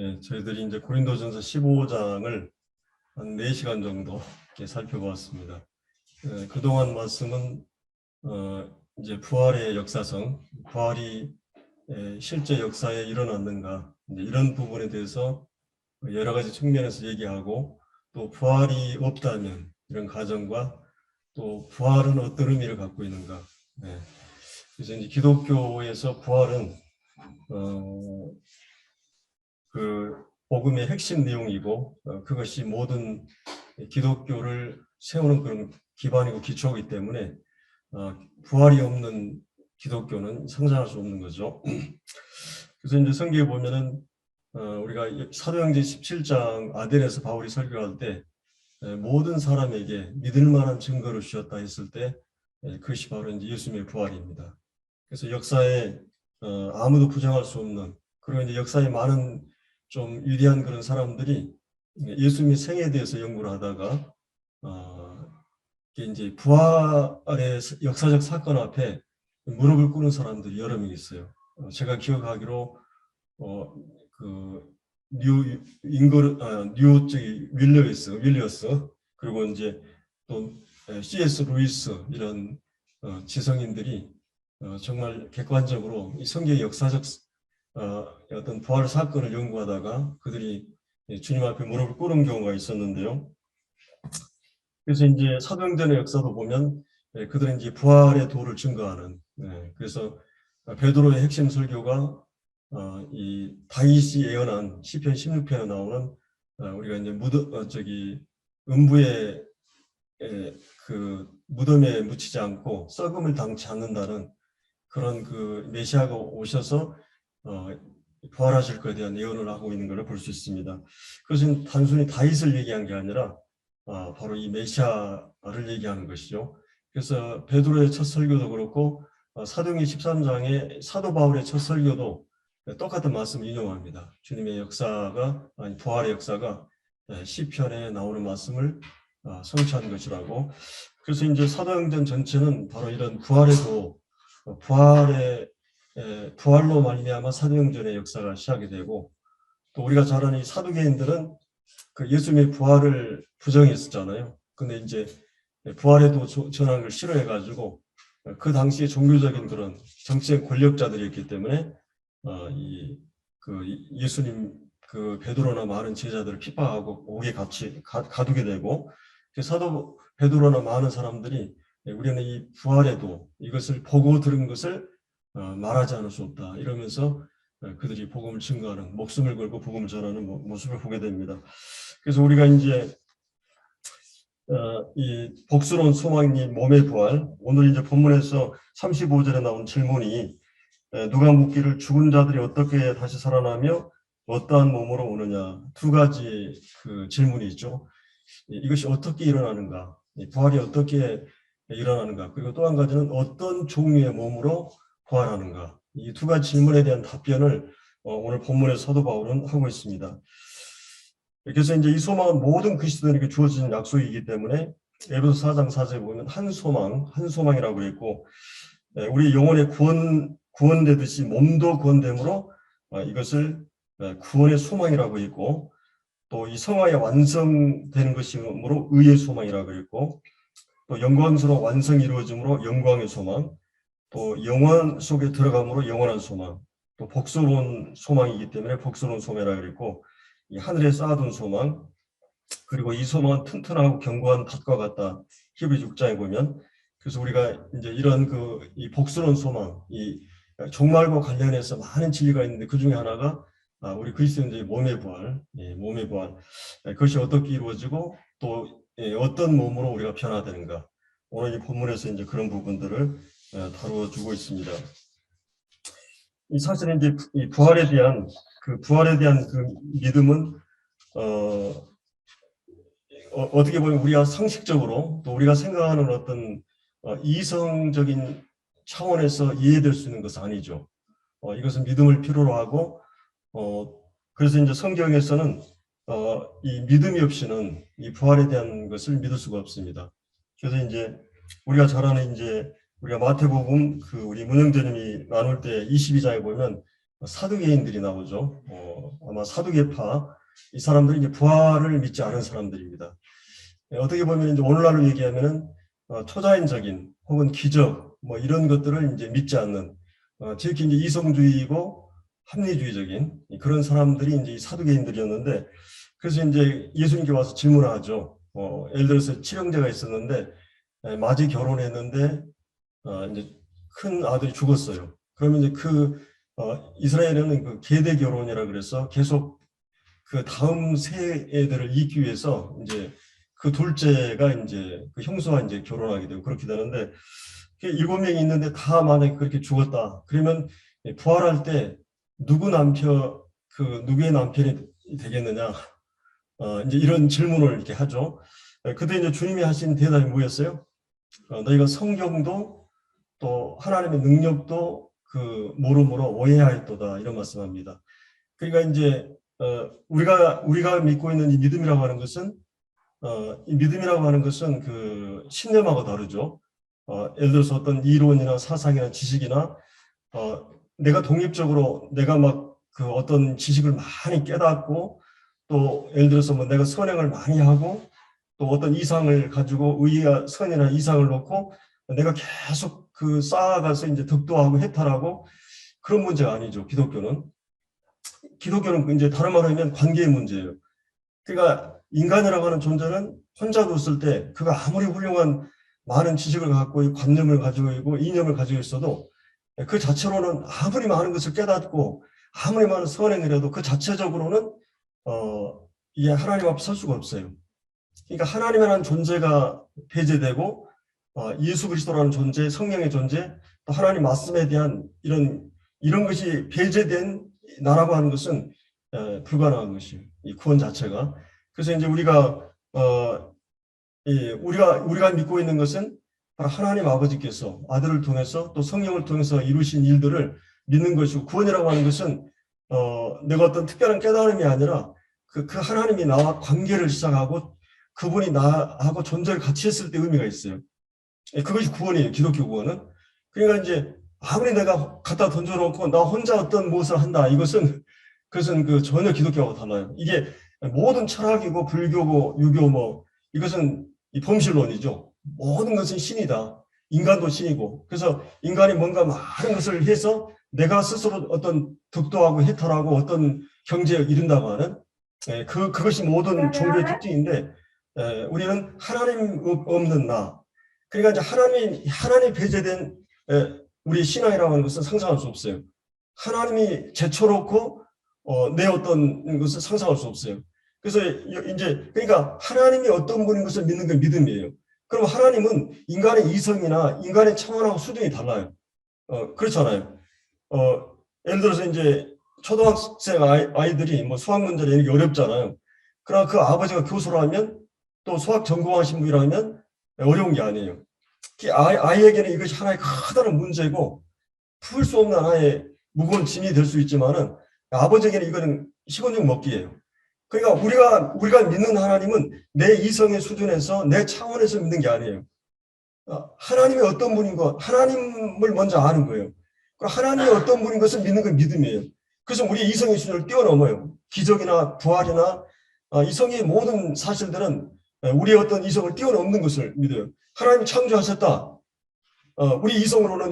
예, 저희들이 이제 고린도전서 15장을 한 4시간 정도 이렇게 살펴보았습니다. 그동안 말씀은 이제 부활의 역사성, 부활이 실제 역사에 일어났는가, 이런 부분에 대해서 여러 가지 측면에서 얘기하고, 또 부활이 없다면 이런 가정과 또 부활은 어떤 의미를 갖고 있는가. 그래서 이제 기독교에서 부활은 그 복음의 핵심 내용이고, 그것이 모든 기독교를 세우는 그런 기반이고 기초이기 때문에 부활이 없는 기독교는 상상할 수 없는 거죠. 그래서 이제 성경에 보면은 우리가 사도행전 17장 아덴에서 바울이 설교할 때 모든 사람에게 믿을 만한 증거를 주셨다 했을 때 그것이 바로 이제 예수님의 부활입니다. 그래서 역사에 아무도 부정할 수 없는, 그리고 이제 역사에 많은 좀 위대한 그런 사람들이 예수님의 생애에 대해서 연구를 하다가 이제 부활의 역사적 사건 앞에 무릎을 꿇은 사람들이 여러 명 있어요. 제가 기억하기로 뉴 저기 윌리어스, 그리고 이제 또 C.S. 루이스, 이런 지성인들이 정말 객관적으로 이 성경의 역사적 어떤 부활 사건을 연구하다가 그들이 주님 앞에 무릎을 꿇은 경우가 있었는데요. 그래서 이제 사도행전의 역사도 보면 그들은 이제 부활의 도를 증거하는, 그래서 베드로의 핵심 설교가 이 다윗이 예언한 시편 16편에 나오는 우리가 이제 음부의 그 무덤에 묻히지 않고 썩음을 당치 않는다는 그런 그 메시아가 오셔서 부활하실 것에 대한 예언을 하고 있는 것을 볼 수 있습니다. 그것은 단순히 다윗을 얘기한 게 아니라 바로 이 메시아를 얘기하는 것이죠. 그래서 베드로의 첫 설교도 그렇고 사도행전 13장의 사도 바울의 첫 설교도 똑같은 말씀을 인용합니다. 주님의 역사가, 아니 부활의 역사가 시편에 나오는 말씀을 성취한 것이라고. 그래서 이제 사도행전 전체는 바로 이런 부활에도 부활로 말미암아 사도행전의 역사가 시작이 되고, 또 우리가 잘 아는 이 사두개인들은 그 예수님의 부활을 부정했었잖아요. 근데 이제 부활에도 전하는 걸 싫어해가지고 그 당시에 종교적인 그런 정치적 권력자들이었기 때문에 예수님 그 베드로나 많은 제자들을 핍박하고 옥에 같이 가두게 되고, 사도 베드로나 많은 사람들이 우리는 이 부활에도 이것을 보고 들은 것을 말하지 않을 수 없다 이러면서 그들이 복음을 증거하는, 목숨을 걸고 복음을 전하는 모습을 보게 됩니다. 그래서 우리가 이제 이 복스러운 소망이 몸의 부활, 오늘 이제 본문에서 35절에 나온 질문이 누가 묻기를 죽은 자들이 어떻게 다시 살아나며 어떠한 몸으로 오느냐, 두 가지 그 질문이 있죠. 이것이 어떻게 일어나는가, 부활이 어떻게 일어나는가, 그리고 또 한 가지는 어떤 종류의 몸으로 부활하는가, 이 두 가지 질문에 대한 답변을 오늘 본문의 사도 바울은 하고 있습니다. 그래서 이제 이 소망은 모든 그리스도인에게 주어진 약속이기 때문에 에베소 4장 4절에 보면 한 소망이라고 했고, 우리 영혼의 구원되듯이 몸도 구원됨으로 이것을 구원의 소망이라고 했고, 또 이 성화에 완성되는 것이므로 의의 소망이라고 했고, 또 영광스러운 완성이 이루어짐으로 영광의 소망, 또 영원 속에 들어감으로 영원한 소망, 또 복스러운 소망이기 때문에 복스러운 소망이라고 그랬고, 이 하늘에 쌓아둔 소망, 그리고 이 소망은 튼튼하고 견고한 밭과 같다. 히브리 6장에 보면. 그래서 우리가 이제 이런 이 복스러운 소망, 이 종말과 관련해서 많은 진리가 있는데 그 중에 하나가 우리 그리스도인들의 몸의 부활, 몸의 부활. 그것이 어떻게 이루어지고 또 어떤 몸으로 우리가 변화되는가. 오늘 이 본문에서 이제 그런 부분들을 다루어주고 있습니다. 이 사실은 이제 이 부활에 대한 그 믿음은 어떻게 보면 우리가 상식적으로 또 우리가 생각하는 어떤 이성적인 차원에서 이해될 수 있는 것은 아니죠. 이것은 믿음을 필요로 하고, 그래서 이제 성경에서는 이 믿음이 없이는 이 부활에 대한 것을 믿을 수가 없습니다. 그래서 이제 우리가 잘 아는 이제 우리가 마태복음 우리 문영재님이 나눌 때 22장에 보면 사두개인들이 나오죠. 아마 사두개파, 이 사람들이 이제 부활을 믿지 않은 사람들입니다. 어떻게 보면 이제 오늘날로 얘기하면은 초자연적인 혹은 기적 뭐 이런 것들을 이제 믿지 않는 특히 이제 이성주의이고 합리주의적인 그런 사람들이 이제 이 사두개인들이었는데, 그래서 이제 예수님께 와서 질문을 하죠. 예를 들어서 칠형제가 있었는데 맞이 결혼했는데 이제 큰 아들이 죽었어요. 그러면 이제 이스라엘에는 그 계대 결혼이라 그래서 계속 그 다음 세대를 잇기 위해서 이제 그 둘째가 이제 그 형수와 이제 결혼하게 되고 그렇게 되는데, 7명이 있는데 다 만약에 그렇게 죽었다. 그러면 부활할 때 누구의 남편이 되겠느냐? 이제 이런 질문을 이렇게 하죠. 그때 이제 주님이 하신 대답이 뭐였어요? 너희가 성경도 또 하나님의 능력도 그 모름으로 오해하였도다, 이런 말씀합니다. 그러니까 이제 우리가 믿고 있는 이 믿음이라고 하는 것은 이 믿음이라고 하는 것은 그 신념하고 다르죠. 예를 들어서 어떤 이론이나 사상이나 지식이나 내가 독립적으로 내가 막 그 어떤 지식을 많이 깨닫고, 또 예를 들어서 뭐 내가 선행을 많이 하고 또 어떤 이상을 가지고 의의와 선이나 이상을 놓고 내가 계속 그 쌓아가서 이제 덕도하고 해탈하고, 그런 문제가 아니죠. 기독교는 이제 다른 말로 하면 관계의 문제예요. 그러니까 인간이라고 하는 존재는 혼자 뒀을 때 그가 아무리 훌륭한 많은 지식을 갖고 있고 관념을 가지고 있고 이념을 가지고 있어도 그 자체로는 아무리 많은 것을 깨닫고 아무리 많은 선행을 해도 그 자체적으로는 이게 하나님 앞에 설 수가 없어요. 그러니까 하나님이라는 존재가 배제되고 예수 그리스도라는 존재, 성령의 존재, 또 하나님 말씀에 대한 이런 것이 배제된 나라고 하는 것은 불가능한 것이에요. 이 구원 자체가. 그래서 이제 우리가 믿고 있는 것은 바로 하나님 아버지께서 아들을 통해서 또 성령을 통해서 이루신 일들을 믿는 것이고, 구원이라고 하는 것은 내가 어떤 특별한 깨달음이 아니라 그 하나님이 나와 관계를 시작하고 그분이 나하고 존재를 같이 했을 때 의미가 있어요. 그것이 구원이에요. 기독교 구원은. 그러니까 이제 아무리 내가 갖다 던져놓고 나 혼자 어떤 무엇을 한다, 그것은 그 전혀 기독교하고 달라요. 이게 모든 철학이고 불교고 유교 뭐 이것은 이 범실론이죠. 모든 것은 신이다. 인간도 신이고. 그래서 인간이 뭔가 많은 것을 해서 내가 스스로 어떤 득도하고 해탈하고 어떤 경제에 이른다고 하는 그것이 모든 종교의 특징인데, 우리는 하나님 없는 나. 그러니까 이제 하나님 배제된 우리 신앙이라고 하는 것은 상상할 수 없어요. 하나님이 제쳐놓고 내 어떤 것을 상상할 수 없어요. 그래서 이제 그러니까 하나님이 어떤 분인 것을 믿는 게 믿음이에요. 그럼 하나님은 인간의 이성이나 인간의 차원하고 수준이 달라요. 그렇잖아요. 예를 들어서 이제 초등학생 아이들이 뭐 수학 문제를 내기 어렵잖아요. 그러나 그 아버지가 교수라면 또 수학 전공하신 분이라면 어려운 게 아니에요. 아이에게는 이것이 하나의 커다란 문제고 풀 수 없는 하나의 무거운 짐이 될 수 있지만은 아버지에게는 이거는 식은죽 먹기예요. 그러니까 우리가 믿는 하나님은 내 이성의 수준에서 내 차원에서 믿는 게 아니에요. 하나님이 어떤 분인 것, 하나님을 먼저 아는 거예요. 하나님이 어떤 분인 것을 믿는 건 믿음이에요. 그래서 우리 이성의 수준을 뛰어넘어요. 기적이나 부활이나 이성의 모든 사실들은 우리의 어떤 이성을 뛰어넘는 것을 믿어요. 하나님이 창조하셨다. 우리 이성으로는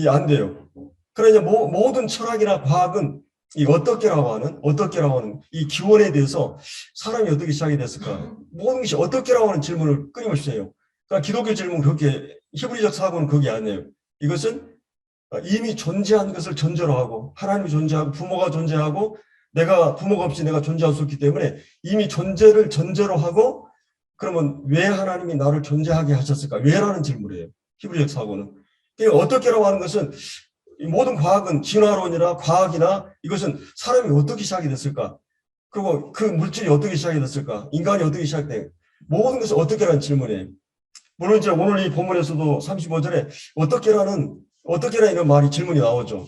안 돼요. 그러나 모든 철학이나 과학은 이 어떻게라고 하는 이 기원에 대해서 사람이 어떻게 시작이 됐을까? 모든 것이 어떻게라고 하는 질문을 끊임없이 해요. 그러니까 기독교 질문은 그렇게, 히브리적 사고는 그게 아니에요. 이것은 이미 존재한 것을 전제로 하고, 하나님이 존재하고 부모가 존재하고 내가 부모가 없이 내가 존재할 수 없기 때문에 이미 존재를 전제로 하고, 그러면 왜 하나님이 나를 존재하게 하셨을까? 왜라는 질문이에요. 히브리적 사고는. 그러니까 어떻게라고 하는 것은 이 모든 과학은 진화론이나 과학이나 이것은 사람이 어떻게 시작이 됐을까? 그리고 그 물질이 어떻게 시작이 됐을까? 인간이 어떻게 시작돼? 모든 것을 어떻게라는 질문이에요. 물론 이제 오늘 이 본문에서도 35절에 어떻게라는 이런 말이 질문이 나오죠.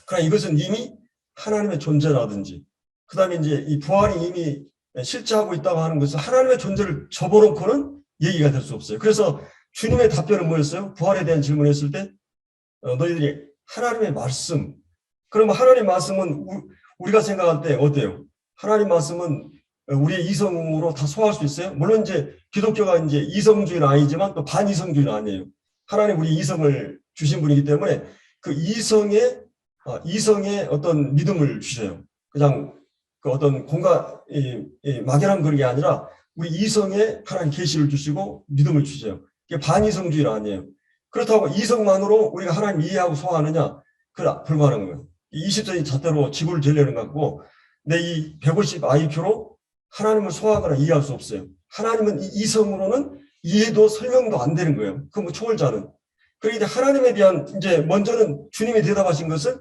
그러나 이것은 이미 하나님의 존재라든지, 그 다음에 이제 이 부활이 이미 실제하고 있다고 하는 것은 하나님의 존재를 접어놓고는 얘기가 될 수 없어요. 그래서 주님의 답변은 뭐였어요? 부활에 대한 질문을 했을 때 너희들이 하나님의 말씀, 그러면 하나님 말씀은 우리가 생각할 때 어때요? 하나님 말씀은 우리의 이성으로 다 소화할 수 있어요? 물론 이제 기독교가 이제 이성주의는 아니지만 또 반이성주의는 아니에요. 하나님 우리 이성을 주신 분이기 때문에 그 이성의 어떤 믿음을 주세요. 그냥 그 어떤 막연한 그런 게 아니라 우리 이성에 하나님 계시를 주시고 믿음을 주세요. 이게 반이성주의는 아니에요. 그렇다고 이성만으로 우리가 하나님 이해하고 소화하느냐? 그래, 불가능한 거예요. 20세기 잣대로 지구를 재려는 것 같고 내 이 150 IQ로 하나님을 소화하거나 이해할 수 없어요. 하나님은 이 이성으로는 이해도 설명도 안 되는 거예요. 그 뭐 초월자는. 그러니까 하나님에 대한 이제 먼저는 주님이 대답하신 것은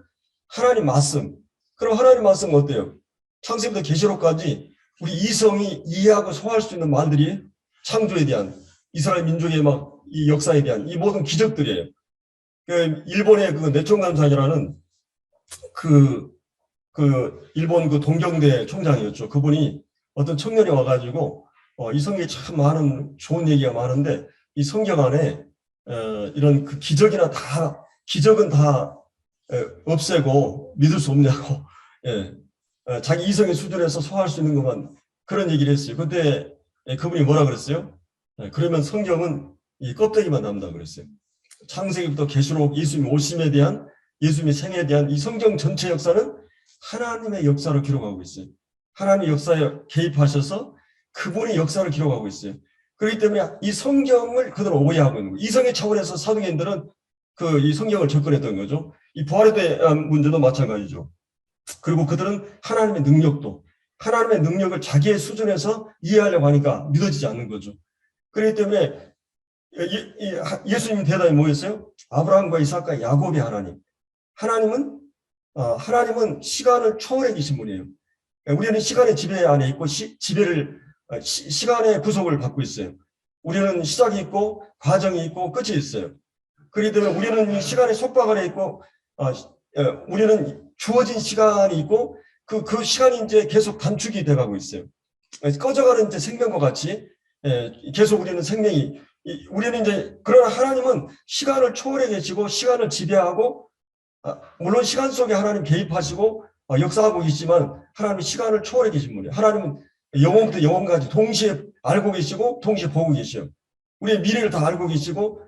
하나님 말씀. 그럼 하나님 말씀은 어때요? 창세기부터 계시록까지 우리 이성이 이해하고 소화할 수 있는 말들이 창조에 대한 이스라엘 민족의 막 이 역사에 대한 이 모든 기적들이에요. 그 일본의 그 내총감상이라는 그 일본 그 동경대 총장이었죠. 그분이 어떤 청년이 와가지고 이 성경에 참 많은 좋은 얘기가 많은데 이 성경 안에 이런 그 기적은 다 없애고 믿을 수 없냐고 자기 이성의 수준에서 소화할 수 있는 것만 그런 얘기를 했어요. 그때 그분이 뭐라 그랬어요? 그러면 성경은 이 껍데기만 남는다고 그랬어요. 창세기부터 계시록 예수님 오심에 대한 예수님의 생애에 대한 이 성경 전체 역사는 하나님의 역사로 기록하고 있어요. 하나님의 역사에 개입하셔서 그분의 역사를 기록하고 있어요. 그렇기 때문에 이 성경을 그대로 오해하고 있는 거예요. 이성의 차원에서 사도행전들은 이 성경을 접근했던 거죠. 이 부활에 대한 문제도 마찬가지죠. 그리고 그들은 하나님의 능력을 자기의 수준에서 이해하려고 하니까 믿어지지 않는 거죠. 그렇기 때문에 예수님 대답이 뭐였어요? 아브라함과 이삭과 야곱의 하나님. 하나님은 시간을 초월해 계신 분이에요. 우리는 시간의 지배 안에 있고 시간의 구속을 받고 있어요. 우리는 시작이 있고 과정이 있고 끝이 있어요. 그렇기 때문에 우리는 시간의 속박 안에 있고 우리는 주어진 시간이 있고 그 시간이 이제 계속 단축이 돼가고 있어요. 꺼져가는 이제 생명과 같이 계속 우리는 우리는 이제 그러나 하나님은 시간을 초월해 계시고 시간을 지배하고 물론 시간 속에 하나님 개입하시고 역사하고 계시지만 하나님은 시간을 초월해 계신 분이에요. 하나님은 영혼부터 영혼까지 동시에 알고 계시고 동시에 보고 계셔요. 우리의 미래를 다 알고 계시고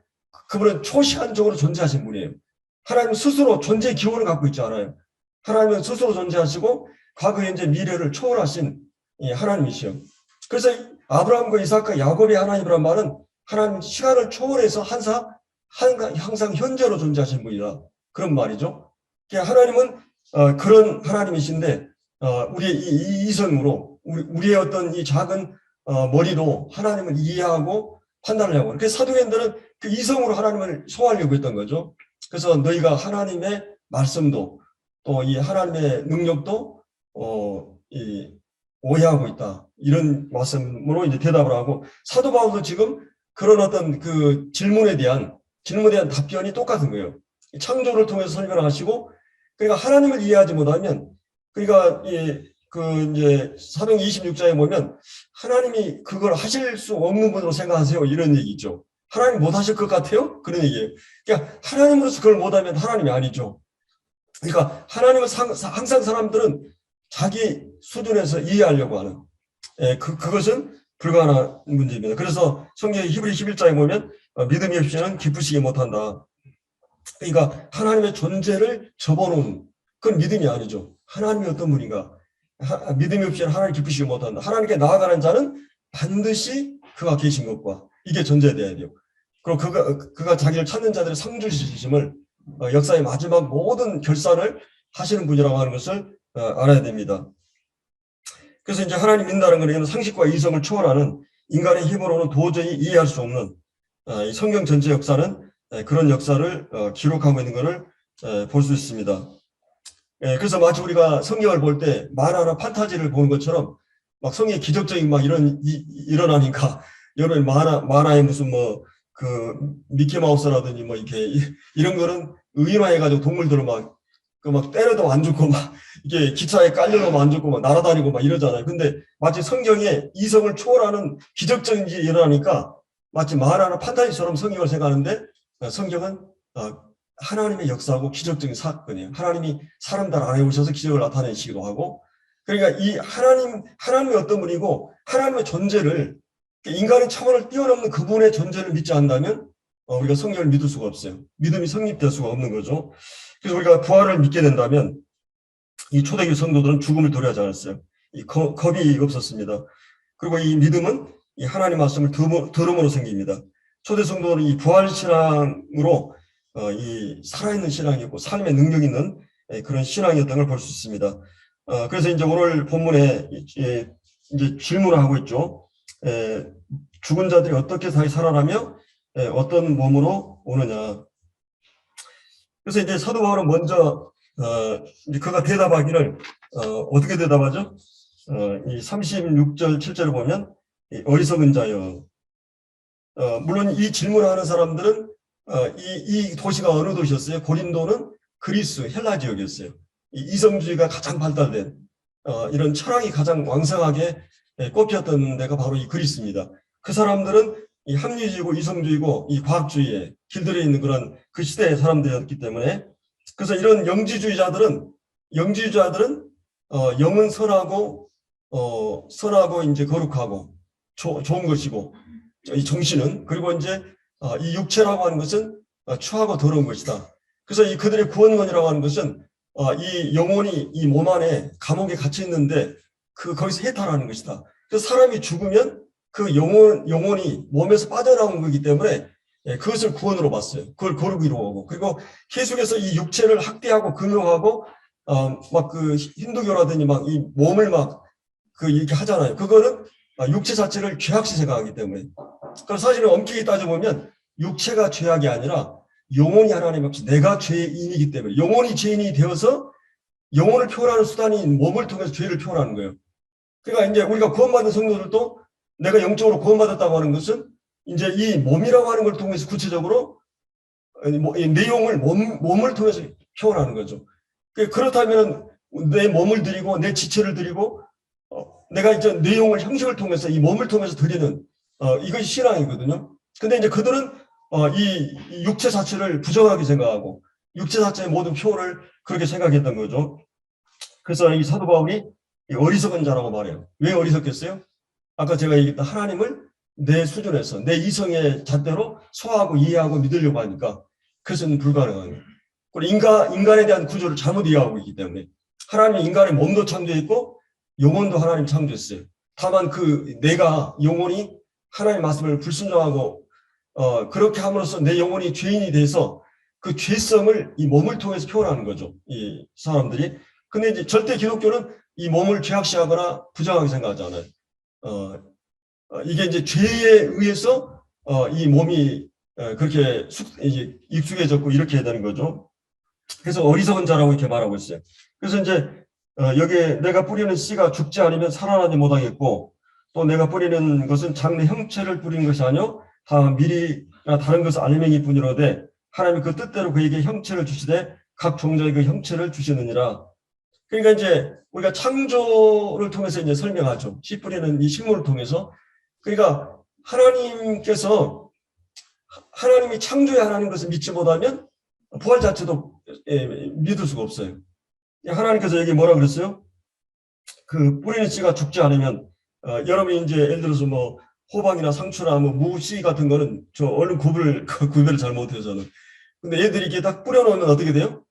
그분은 초시간적으로 존재하신 분이에요. 하나님은 스스로 존재의 기원을 갖고 있지 않아요. 하나님은 스스로 존재하시고 과거, 현재, 미래를 초월하신 하나님이시요. 그래서 아브라함과 이삭과 야곱의 하나님이란 말은 하나님 시간을 초월해서 항상 현재로 존재하신 분이라 그런 말이죠. 하나님은 그런 하나님이신데 우리의 이 이성으로 우리의 어떤 이 작은 머리로 하나님을 이해하고 판단을 하고 그래서 사도행전은 그 이성으로 하나님을 소화하려고 했던 거죠. 그래서 너희가 하나님의 말씀도 또 이 하나님의 능력도 오해하고 있다. 이런 말씀으로 이제 대답을 하고 사도 바울도 지금 그런 어떤 그 질문에 대한 답변이 똑같은 거예요. 창조를 통해서 설명을 하시고 그러니까 하나님을 이해하지 못하면 그러니까 이제 사도행 26장에 보면 하나님이 그걸 하실 수 없는 분으로 생각하세요. 이런 얘기죠. 하나님 못 하실 것 같아요? 그런 얘기예요. 그러니까 하나님으로서 그걸 못하면 하나님이 아니죠. 그러니까 하나님은 항상 사람들은 자기 수준에서 이해하려고 하는 그것은 불가능한 문제입니다. 그래서 성경 히브리 11장에 보면 믿음이 없이는 기쁘시기 못한다. 그러니까 하나님의 존재를 접어놓은 그건 믿음이 아니죠. 하나님이 어떤 분인가? 믿음이 없이는 하나님 기쁘시기 못한다. 하나님께 나아가는 자는 반드시 그가 계신 것과 이게 전제돼야 돼요. 그리고 그가 자기를 찾는 자들의 상주시심을 역사의 마지막 모든 결산을 하시는 분이라고 하는 것을 알아야 됩니다. 그래서 이제 하나님 믿는다는 것은 상식과 이성을 초월하는 인간의 힘으로는 도저히 이해할 수 없는 이 성경 전체 역사는 그런 역사를 기록하고 있는 것을 볼 수 있습니다. 그래서 마치 우리가 성경을 볼 때 만화나 판타지를 보는 것처럼 막 성경에 기적적인 막 일어나니까 여러분 만화에 무슨 그 미키마우스라든지 이렇게 이런 거는 의인화해가지고 동물들을 막 때려도 안 죽고 이게 기차에 깔려도 안 죽고 날아다니고 이러잖아요. 근데 마치 성경에 이성을 초월하는 기적적인 일이 일어나니까 마치 만화나 판타지처럼 성경을 생각하는데 성경은 하나님의 역사하고 기적적인 사건이에요. 하나님이 사람들 안에 오셔서 기적을 나타내시기도 하고, 그러니까 이 하나님이 어떤 분이고 하나님의 존재를, 인간의 차원을 뛰어넘는 그분의 존재를 믿지 않는다면 우리가 성령을 믿을 수가 없어요. 믿음이 성립될 수가 없는 거죠. 그래서 우리가 부활을 믿게 된다면 이 초대교회 성도들은 죽음을 두려워하지 않았어요. 이 겁이 없었습니다. 그리고 이 믿음은 이 하나님 말씀을 들음으로 생깁니다. 초대 성도는 이 부활 신앙으로 이 살아있는 신앙이었고 삶의 능력 있는 그런 신앙이었던 걸 볼 수 있습니다. 그래서 이제 오늘 본문에 이제 질문을 하고 있죠. 죽은 자들이 어떻게 다시 살아나며 어떤 몸으로 오느냐. 그래서 이제 사도 바울은 먼저 이제 그가 대답하기를 어떻게 대답하죠? 이 36절 7절을 보면 어리석은 자여. 물론 이 질문을 하는 사람들은 이 도시가 어느 도시였어요? 고린도는 그리스 헬라 지역이었어요. 이성주의가 가장 발달된 이런 철학이 가장 왕성하게 꼽혔던 데가 바로 이 그리스입니다. 그 사람들은 이 합리주의고 이성주의고 이 과학주의에 길들여 있는 그런 그 시대의 사람들이었기 때문에, 그래서 이런 영지주의자들은 영은 선하고 이제 거룩하고 좋은 것이고, 이 정신은, 그리고 이제 이 육체라고 하는 것은 추하고 더러운 것이다. 그래서 이 그들의 구원론이라고 하는 것은 이 영혼이 이 몸 안에 감옥에 갇혀 있는데 거기서 해탈하는 것이다. 그래서 사람이 죽으면 그 영혼이 몸에서 빠져나온 거기 때문에 그것을 구원으로 봤어요. 그걸 거룩이라고 하고, 그리고 계속해서 이 육체를 학대하고 금욕하고 막 그 힌두교라든지 막 이 몸을 막 이렇게 하잖아요. 그거는 육체 자체를 죄악시 생각하기 때문에. 그럼 사실은 엄격히 따져보면 육체가 죄악이 아니라 영혼이 하나님 앞에서 내가 죄인이기 때문에, 영혼이 죄인이 되어서 영혼을 표현하는 수단이 몸을 통해서 죄를 표현하는 거예요. 그러니까 이제 우리가 구원받은 성도들도 내가 영적으로 구원받았다고 하는 것은 이제 이 몸이라고 하는 걸 통해서 구체적으로 내용을 몸을 통해서 표현하는 거죠. 그렇다면 내 몸을 드리고 내 지체를 드리고 내가 이제 내용을 형식을 통해서 이 몸을 통해서 드리는 이것이 신앙이거든요. 근데 이제 그들은 이 육체 자체를 부정하게 생각하고 육체 자체의 모든 표현을 그렇게 생각했던 거죠. 그래서 이 사도 바울이 어리석은 자라고 말해요. 왜 어리석겠어요? 아까 제가 얘기했던 하나님을 내 수준에서 내 이성의 잣대로 소화하고 이해하고 믿으려고 하니까 그것은 불가능한 거예요. 그리고 인간에 대한 구조를 잘못 이해하고 있기 때문에, 하나님이 인간의 몸도 창조했고 영혼도 하나님 창조했어요. 다만 내가 영혼이 하나님의 말씀을 불순종하고 그렇게 함으로써 내 영혼이 죄인이 돼서 그 죄성을 이 몸을 통해서 표현하는 거죠. 이 사람들이. 근데 이제 절대 기독교는 이 몸을 죄악시하거나 부정하게 생각하지 않아요. 이게 이제 죄에 의해서 이 몸이 그렇게 이제 익숙해졌고 이렇게 해야 되는 거죠. 그래서 어리석은 자라고 이렇게 말하고 있어요. 그래서 이제 여기에 내가 뿌리는 씨가 죽지 않으면 살아나지 못하겠고, 또 내가 뿌리는 것은 장래 형체를 뿌리는 것이 아니요 다 미리나 다른 것을 알맹이 뿐이로되 하나님이 그 뜻대로 그에게 형체를 주시되 각 종자의 그 형체를 주시느니라. 그러니까 이제 우리가 창조를 통해서 이제 설명하죠. 씨 뿌리는 이 식물을 통해서. 그러니까 하나님께서 하나님이 창조하는 것을 믿지 못하면 부활 자체도 믿을 수가 없어요. 하나님께서 여기 뭐라 그랬어요? 그 뿌리는 씨가 죽지 않으면 여러분이 이제 예를 들어서 뭐 호박이나 상추나 뭐 무씨 같은 거는 저 얼른 구별을 잘 못해요 저는. 근데 얘들이 이게 딱 뿌려놓으면 어떻게 돼요?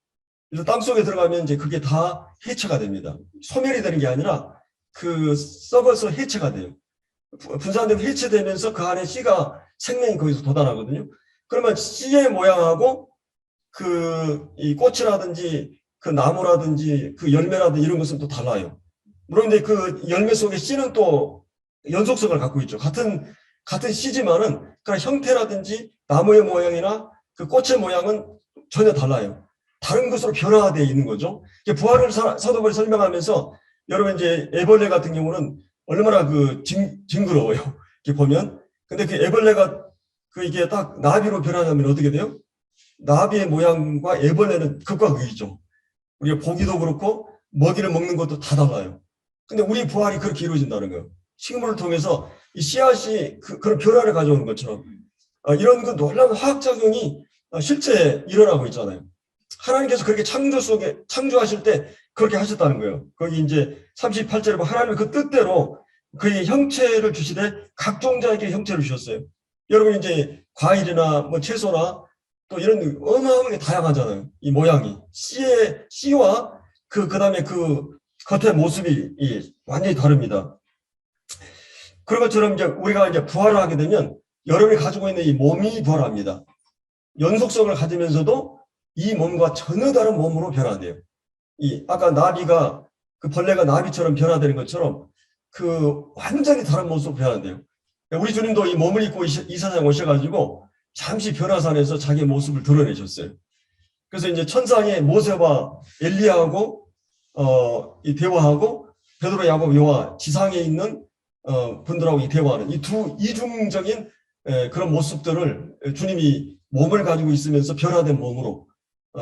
그래서 땅 속에 들어가면 이제 그게 다 해체가 됩니다. 소멸이 되는 게 아니라 썩어서 해체가 돼요. 분산되면 해체되면서 그 안에 씨가 생명이 거기서 돋아나거든요. 그러면 씨의 모양하고 이 꽃이라든지 그 나무라든지 그 열매라든지 이런 것은 또 달라요. 물론 이제 그 열매 속에 씨는 또 연속성을 갖고 있죠. 같은 씨지만은 그 형태라든지 나무의 모양이나 그 꽃의 모양은 전혀 달라요. 다른 것으로 변화되어 있는 거죠. 부활을 사도 바울이 설명하면서 여러분 이제 애벌레 같은 경우는 얼마나 징그러워요. 이렇게 보면. 근데 그 애벌레가 이게 딱 나비로 변하면 어떻게 돼요? 나비의 모양과 애벌레는 극과 극이죠. 우리가 보기도 그렇고 먹이를 먹는 것도 다 달라요. 근데 우리 부활이 그렇게 이루어진다는 거예요. 식물을 통해서 이 씨앗이 그런 변화를 가져오는 것처럼 이런 놀라운 화학작용이 실제 일어나고 있잖아요. 하나님께서 그렇게 창조하실 때 그렇게 하셨다는 거예요. 거기 이제 38절에 보면 하나님의 그 뜻대로 그의 형체를 주시되 각 종자에게 형체를 주셨어요. 여러분 이제 과일이나 뭐 채소나 또 이런 어마어마하게 다양하잖아요. 이 모양이 씨와 그다음에 그 겉의 모습이 완전히 다릅니다. 그런 것처럼 이제 우리가 이제 부활을 하게 되면 여러분이 가지고 있는 이 몸이 부활합니다. 연속성을 가지면서도 이 몸과 전혀 다른 몸으로 변화돼요. 아까 나비가 그 벌레가 나비처럼 변화되는 것처럼 그 완전히 다른 모습으로 변화돼요. 우리 주님도 이 몸을 입고 이 세상에 오셔가지고 잠시 변화산에서 자기 모습을 드러내셨어요. 그래서 이제 천상에 모세와 엘리야하고 이 대화하고 베드로, 야곱, 요한 지상에 있는 분들하고 이 대화하는 이 두 이중적인 그런 모습들을 주님이 몸을 가지고 있으면서 변화된 몸으로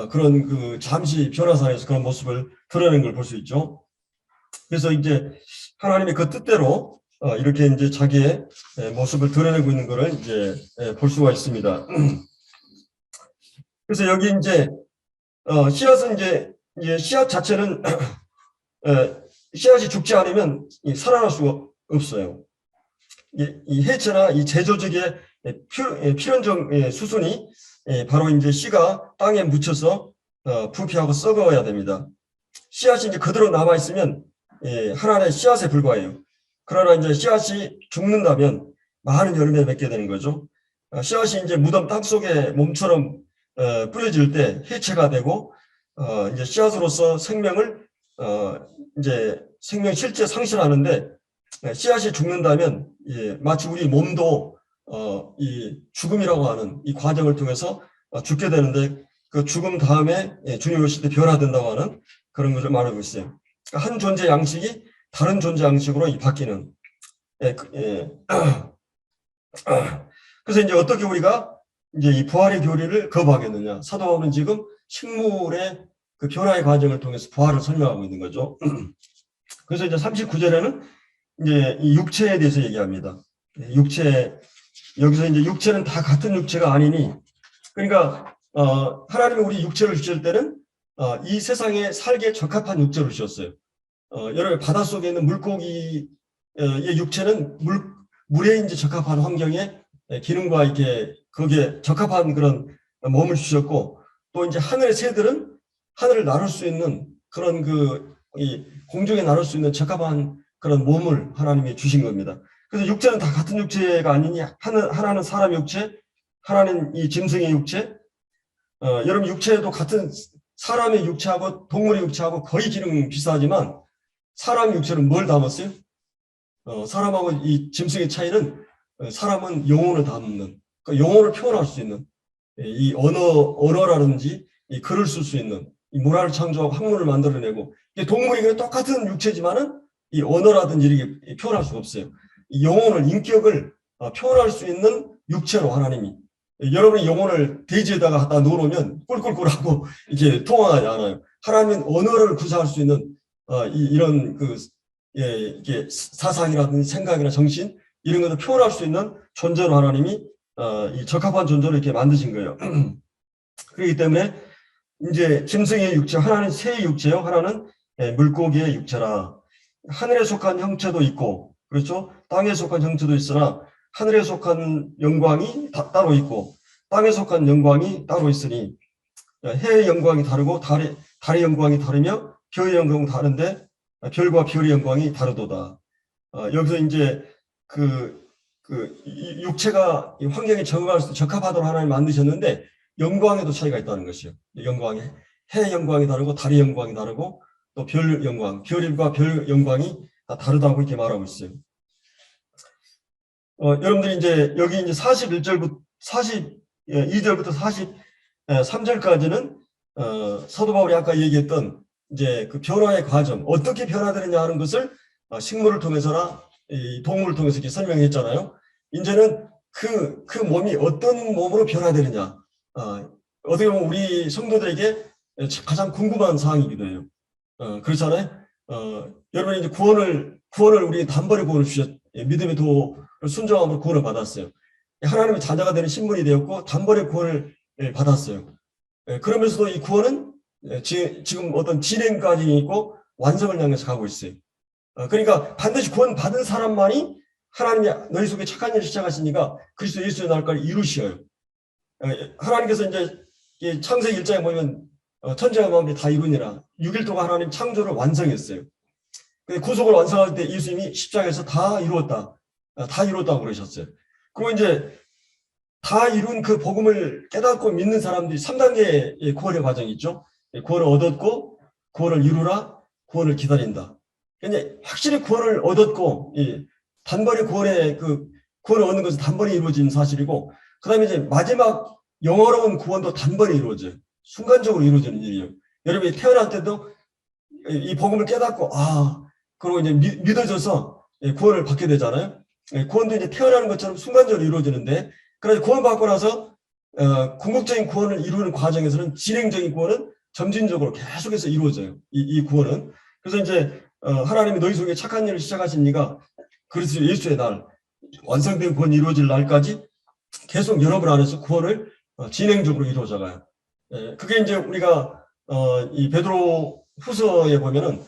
그런 그 잠시 변화산에서 그런 모습을 드러낸 걸 볼 수 있죠. 그래서 이제 하나님의 그 뜻대로 이렇게 이제 자기의 모습을 드러내고 있는 것을 이제 볼 수가 있습니다. 그래서 여기 이제 씨앗은 이제 씨앗 자체는 씨앗이 죽지 않으면 살아날 수가 없어요. 이 해체나 이 제조적의 필연적 수순이 바로 이제 씨가 땅에 묻혀서 부패하고 썩어야 됩니다. 씨앗이 이제 그대로 남아 있으면 하나의 씨앗에 불과해요. 그러나 이제 씨앗이 죽는다면 많은 열매를 맺게 되는 거죠. 씨앗이 이제 무덤 땅 속에 몸처럼 뿌려질 때 해체가 되고 이제 씨앗으로서 생명을 이제 생명 실제 상실하는데 씨앗이 죽는다면 마치 우리 몸도 이 죽음이라고 하는 이 과정을 통해서 죽게 되는데 그 죽음 다음에 주님 오실 때 변화된다고 하는 그런 것을 말하고 있어요. 그러니까 한 존재 양식이 다른 존재 양식으로 바뀌는. 그래서 이제 어떻게 우리가 이제 이 부활의 교리를 거부하겠느냐? 사도 바울은 지금 식물의 그 변화의 과정을 통해서 부활을 설명하고 있는 거죠. 그래서 이제 39절에는 이제 이 육체에 대해서 얘기합니다. 육체, 여기서 이제 육체는 다 같은 육체가 아니니, 그러니까 하나님이 우리 육체를 주실 때는 이 세상에 살기에 적합한 육체를 주셨어요. 여러분 바닷속에 있는 물고기의 육체는 물에 이제 적합한 환경에 기능과 이렇게 거기에 적합한 그런 몸을 주셨고, 또 이제 하늘의 새들은 하늘을 나를 수 있는 그런 이 공중에 나를 수 있는 적합한 그런 몸을 하나님이 주신 겁니다. 그래서 육체는 다 같은 육체가 아니니 하나는 사람 육체, 하나는 이 짐승의 육체. 여러분 육체도 같은 사람의 육체하고 동물의 육체하고 거의 기능 비슷하지만 사람 육체는 뭘 담았어요? 사람하고 이 짐승의 차이는 사람은 영혼을 담는, 그러니까 영혼을 표현할 수 있는 이 언어라든지 이 글을 쓸 수 있는 이 문화를 창조하고 학문을 만들어내고, 동물이 똑같은 육체지만은 이 언어라든지 이렇게 표현할 수가 없어요. 이 영혼을, 인격을 표현할 수 있는 육체로 하나님이, 여러분이 영혼을 돼지에다가 갖다 놓으면 꿀꿀꿀하고 이렇게 통하지 않아요. 하나님은 언어를 구사할 수 있는 이런 이게 사상이라든지 생각이나 정신 이런 것을 표현할 수 있는 존재로 하나님이 이 적합한 존재로 이렇게 만드신 거예요. 그렇기 때문에 이제 짐승의 육체, 하나는 새의 육체요, 하나는 물고기의 육체라. 하늘에 속한 형체도 있고, 그렇죠? 땅에 속한 형체도 있으나 하늘에 속한 영광이 따로 있고 땅에 속한 영광이 따로 있으니 해의 영광이 다르고 달의 영광이 다르며 별의 영광이 다른데 별과 별의 영광이 다르도다. 여기서 이제 육체가 환경에 적응할 수 적합하도록 하나님 만드셨는데 영광에도 차이가 있다는 것이요. 영광에 해의 영광이 다르고 달의 영광이 다르고 또 별 영광, 별과 별 영광이 다 다르다고 이렇게 말하고 있어요. 여러분들이 이제 여기 이제 42절부터 43절까지는 사도 바울이 아까 얘기했던 이제 그 변화의 과정, 어떻게 변화되느냐 하는 것을 식물을 통해서나 이 동물을 통해서 이렇게 설명했잖아요. 이제는 그 몸이 어떤 몸으로 변화되느냐, 어떻게 보면 우리 성도들에게 가장 궁금한 사항이기도 해요. 그렇잖아요. 여러분이 이제 구원을 우리 단번에 구원을 주셨, 믿음의 도를 순종함으로 구원을 받았어요. 하나님의 자녀가 되는 신분이 되었고 단번에 구원을 받았어요. 그러면서도 이 구원은 지금 어떤 진행까지 있고 완성을 향해서 가고 있어요. 그러니까 반드시 구원 받은 사람만이 하나님이 너희 속에 착한 일을 시작하시니까 그리스도 예수의 날까지 이루시어요. 하나님께서 이제 창세기 1장에 보면 천지와 만물이 다 이루니라 6일 동안 하나님 창조를 완성했어요. 구속을 완성할 때 예수님이 십자가에서 다 이루었다. 다 이루었다고 그러셨어요. 그리고 이제 다 이룬 그 복음을 깨닫고 믿는 사람들이 3단계의 구원의 과정이 있죠. 구원을 얻었고 구원을 이루라, 구원을 기다린다. 근데 확실히 구원을 얻었고 단번에 구원을 얻는 것은 단번에 이루어진 사실이고, 그다음에 이제 마지막 영원로운 구원도 단번에 이루어져요. 순간적으로 이루어지는 일이에요. 여러분이 태어날 때도 이 복음을 깨닫고 그리고 이제 믿어져서 구원을 받게 되잖아요. 구원도 이제 태어나는 것처럼 순간적으로 이루어지는데, 그래서 구원 받고 나서 궁극적인 구원을 이루는 과정에서는 진행적인 구원은 점진적으로 계속해서 이루어져요. 이 구원은. 그래서 이제 하나님이 너희 속에 착한 일을 시작하시니까 그리스도 예수의 날, 완성된 구원이 이루어질 날까지 계속 여러분 안에서 구원을 진행적으로 이루어져가요. 그게 이제 우리가 이 베드로 후서에 보면은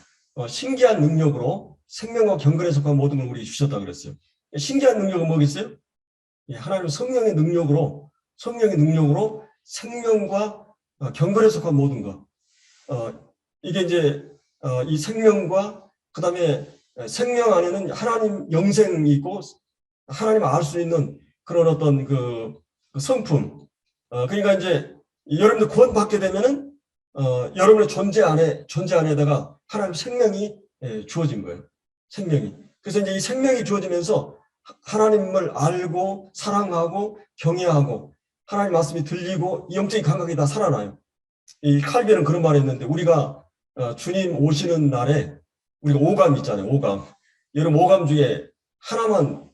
신기한 능력으로 생명과 경건에 속한 모든 걸 우리에게 주셨다 그랬어요. 신기한 능력은 뭐겠어요? 하나님 성령의 능력으로 생명과 경건에 속한 모든 것. 이게 이제 이 생명과 그다음에 생명 안에는 하나님 영생이 있고 하나님 알 수 있는 그런 어떤 그 성품. 그러니까 이제 여러분들 구원 받게 되면은 여러분의 존재 안에다가 하나님 생명이 주어진 거예요. 생명이. 그래서 이제 이 생명이 주어지면서 하나님을 알고 사랑하고 경외하고 하나님 말씀이 들리고 이 영적인 감각이 다 살아나요. 이 칼빈은 그런 말을 했는데, 우리가 주님 오시는 날에 우리가 오감 있잖아요. 오감. 여러분 오감 중에 하나만,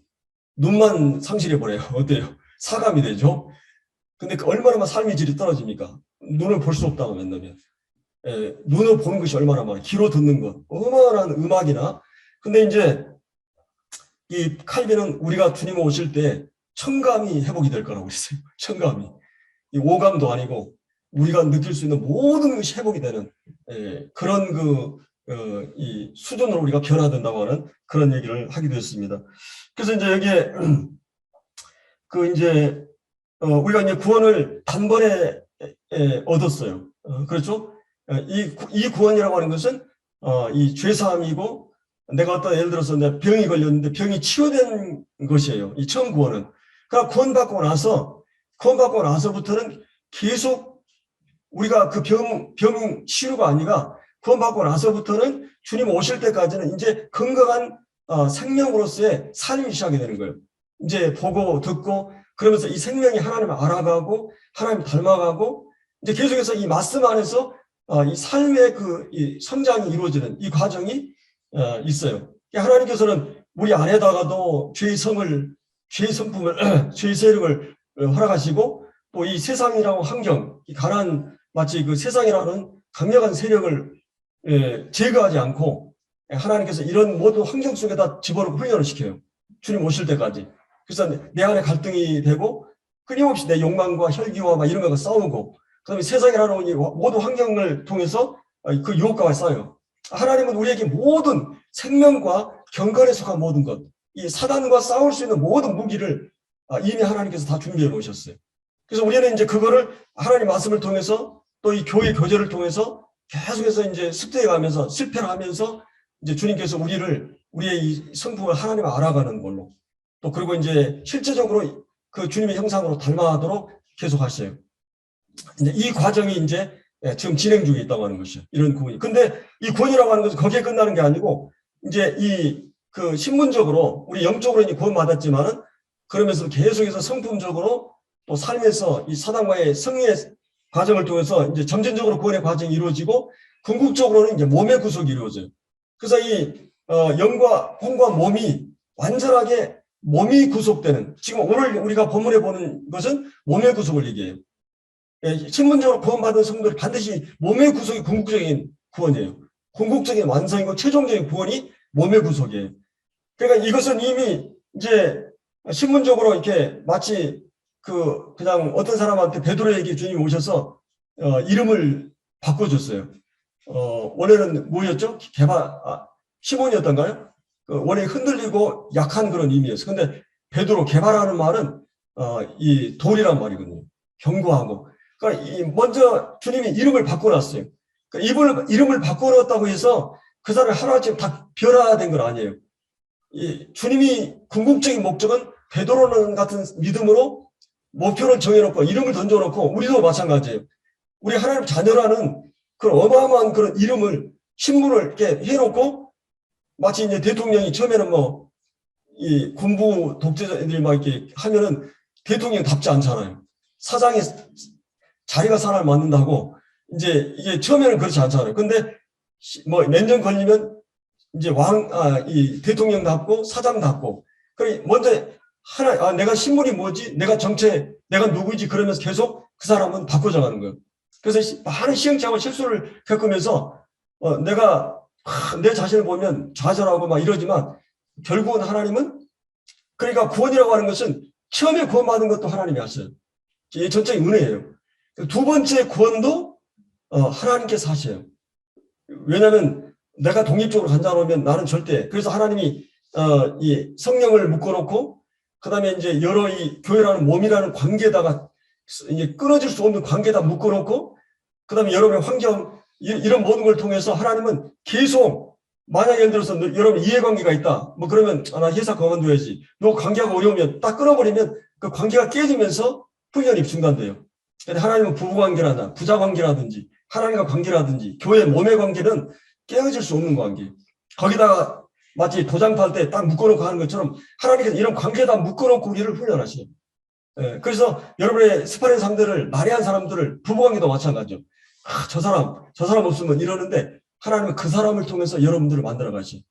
눈만 상실해 버려요. 어때요? 사감이 되죠. 근데 얼마나 삶의 질이 떨어집니까? 눈을 볼 수 없다고 맨날. 눈을 보는 것이 얼마나 많아요. 귀로 듣는 것, 어마어마한 음악이나. 근데 이제 이 칼빈은 우리가 주님 오실 때 청감이 회복이 될 거라고 했어요. 청감이. 이 오감도 아니고 우리가 느낄 수 있는 모든 것이 회복이 되는 그런 이 수준으로 우리가 변화된다고 하는 그런 얘기를 하기도 했습니다. 그래서 이제 여기에 이제 우리가 이제 구원을 단번에 얻었어요. 그렇죠? 이 구원이라고 하는 것은 이 죄사함이고, 내가 어떤 예를 들어서 내가 병이 걸렸는데 병이 치유된 것이에요. 이 처음 구원은. 그러니까 구원받고 나서부터는 계속 우리가 그 병 치유가 아니라 구원받고 나서부터는 주님 오실 때까지는 이제 건강한 생명으로서의 삶이 시작이 되는 거예요. 이제 보고 듣고 그러면서 이 생명이 하나님을 알아가고 하나님 닮아가고 이제 계속해서 이 말씀 안에서 이 삶의 이 성장이 이루어지는 이 과정이 있어요. 하나님께서는 우리 안에다가도 죄의 성품을 죄의 세력을 허락하시고, 또 이 세상이라고 환경, 이 가난 마치 그 세상이라는 강력한 세력을 제거하지 않고 하나님께서 이런 모든 환경 속에다 집어넣고 훈련을 시켜요. 주님 오실 때까지. 그래서 내 안에 갈등이 되고 끊임없이 내 욕망과 혈기와 막 이런 거가 싸우고, 그다음에 세상이라는 이 모든 환경을 통해서 그 유혹과 싸워요. 하나님은 우리에게 모든 생명과 경건에 속한 모든 것, 이 사단과 싸울 수 있는 모든 무기를 이미 하나님께서 다 준비해 놓으셨어요. 그래서 우리는 이제 그거를 하나님 말씀을 통해서 또 이 교회 교제를 통해서 계속해서 이제 습득해 가면서 실패를 하면서 이제 주님께서 우리의 이 성품을 하나님을 알아가는 걸로, 또 그리고 이제 실제적으로 그 주님의 형상으로 닮아가도록 계속 하셔요. 이제 이 과정이 이제 지금 진행 중에 있다고 하는 것이죠. 이런 구원이. 근데 이 구원이라고 하는 것은 거기에 끝나는 게 아니고, 이제 그 신분적으로 우리 영적으로 이제 구원 받았지만은 그러면서 계속해서 성품적으로 또 삶에서 이 사단과의 승리의 과정을 통해서 이제 점진적으로 구원의 과정이 이루어지고, 궁극적으로는 이제 몸의 구속이 이루어져요. 그래서 이 영과 혼과 몸이 완전하게 몸이 구속되는, 지금 오늘 우리가 본문에 보는 것은 몸의 구속을 얘기해요. 신분적으로 구원받은 성도들이 반드시 몸의 구속이 궁극적인 구원이에요. 궁극적인 완성이고 최종적인 구원이 몸의 구속이에요. 그러니까 이것은 이미 이제 신분적으로 이렇게 마치 그냥 어떤 사람한테 베드로에게 주님이 오셔서 이름을 바꿔줬어요. 원래는 뭐였죠? 시몬이었던가요? 원래 흔들리고 약한 그런 의미였어요. 근데 베드로, 개바라는 말은 이 돌이란 말이거든요. 견고하고. 그러니까 먼저 주님이 이름을 바꿔놨어요. 그러니까 이름을 바꿔놨다고 해서 그 사람이 하루아침에 다 변화된 건 아니에요. 주님이 궁극적인 목적은 베드로는 같은 믿음으로 목표를 정해놓고 이름을 던져놓고 우리도 마찬가지예요. 우리 하나님 자녀라는 그런 어마어마한 그런 이름을 신분을 이렇게 해놓고 마치 이제 대통령이 처음에는 이 군부 독재자들이 막 이렇게 하면은 대통령답지 않잖아요. 사장이 자리가 사람을 만든다고 이제 이게 처음에는 그렇지 않잖아요. 근데 몇 년 걸리면 이제 이 대통령답고 사장답고 그래 먼저 내가 신분이 뭐지? 내가 정체, 내가 누구지? 그러면서 계속 그 사람은 바꿔져 가는 거예요. 그래서 많은 시행착오 실수를 겪으면서 내가 내 자신을 보면 좌절하고 막 이러지만 결국은 하나님은 그러니까 구원이라고 하는 것은 처음에 구원받은 것도 하나님이 하셔요. 이게 전적인 은혜예요. 두 번째 구원도 하나님께서 하셔요. 왜냐하면 내가 독립적으로 간다놓으면 나는 절대 그래서 하나님이 이 성령을 묶어놓고 그 다음에 이제 여러 이 교회라는 몸이라는 관계에다가 이제 끊어질 수 없는 관계에다 묶어놓고 그 다음에 여러분의 환경 이런 모든 걸 통해서 하나님은 계속 만약 예를 들어서 여러분 이해관계가 있다 그러면 나 회사 그만둬야지 너 관계가 어려우면 딱 끊어버리면 그 관계가 깨지면서 훈련이 중단돼요. 근데 하나님은 부부관계라든지 부자관계라든지 하나님과 관계라든지 교회 몸의 관계는 깨어질 수 없는 관계. 거기다가 마치 도장 팔 때 딱 묶어놓고 하는 것처럼 하나님께서 이런 관계에다 묶어놓고 우리를 훈련하셔요. 그래서 여러분의 스파링 상대를 나래한 사람들을 부부관계도 마찬가지죠. 저 사람 없으면 이러는데 하나님은 그 사람을 통해서 여러분들을 만들어 가시죠.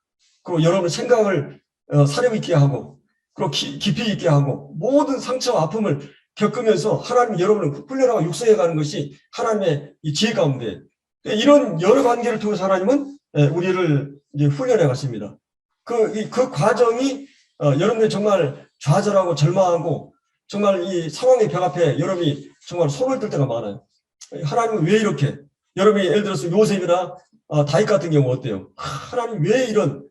그리고 여러분의 생각을 사려 있게 하고 그리고 깊이 있게 하고 모든 상처와 아픔을 겪으면서 하나님이 여러분을 훈련하고 육성해 가는 것이 하나님의 이 지혜 가운데 이런 여러 관계를 통해서 하나님은 우리를 이제 훈련해 갔습니다. 그 과정이 여러분들이 정말 좌절하고 절망하고 정말 이 상황의 벽 앞에 여러분이 정말 손을 들 때가 많아요. 하나님은 왜 이렇게 여러분이 예를 들어서 요셉이나 다윗 같은 경우 어때요? 하나님 왜 이런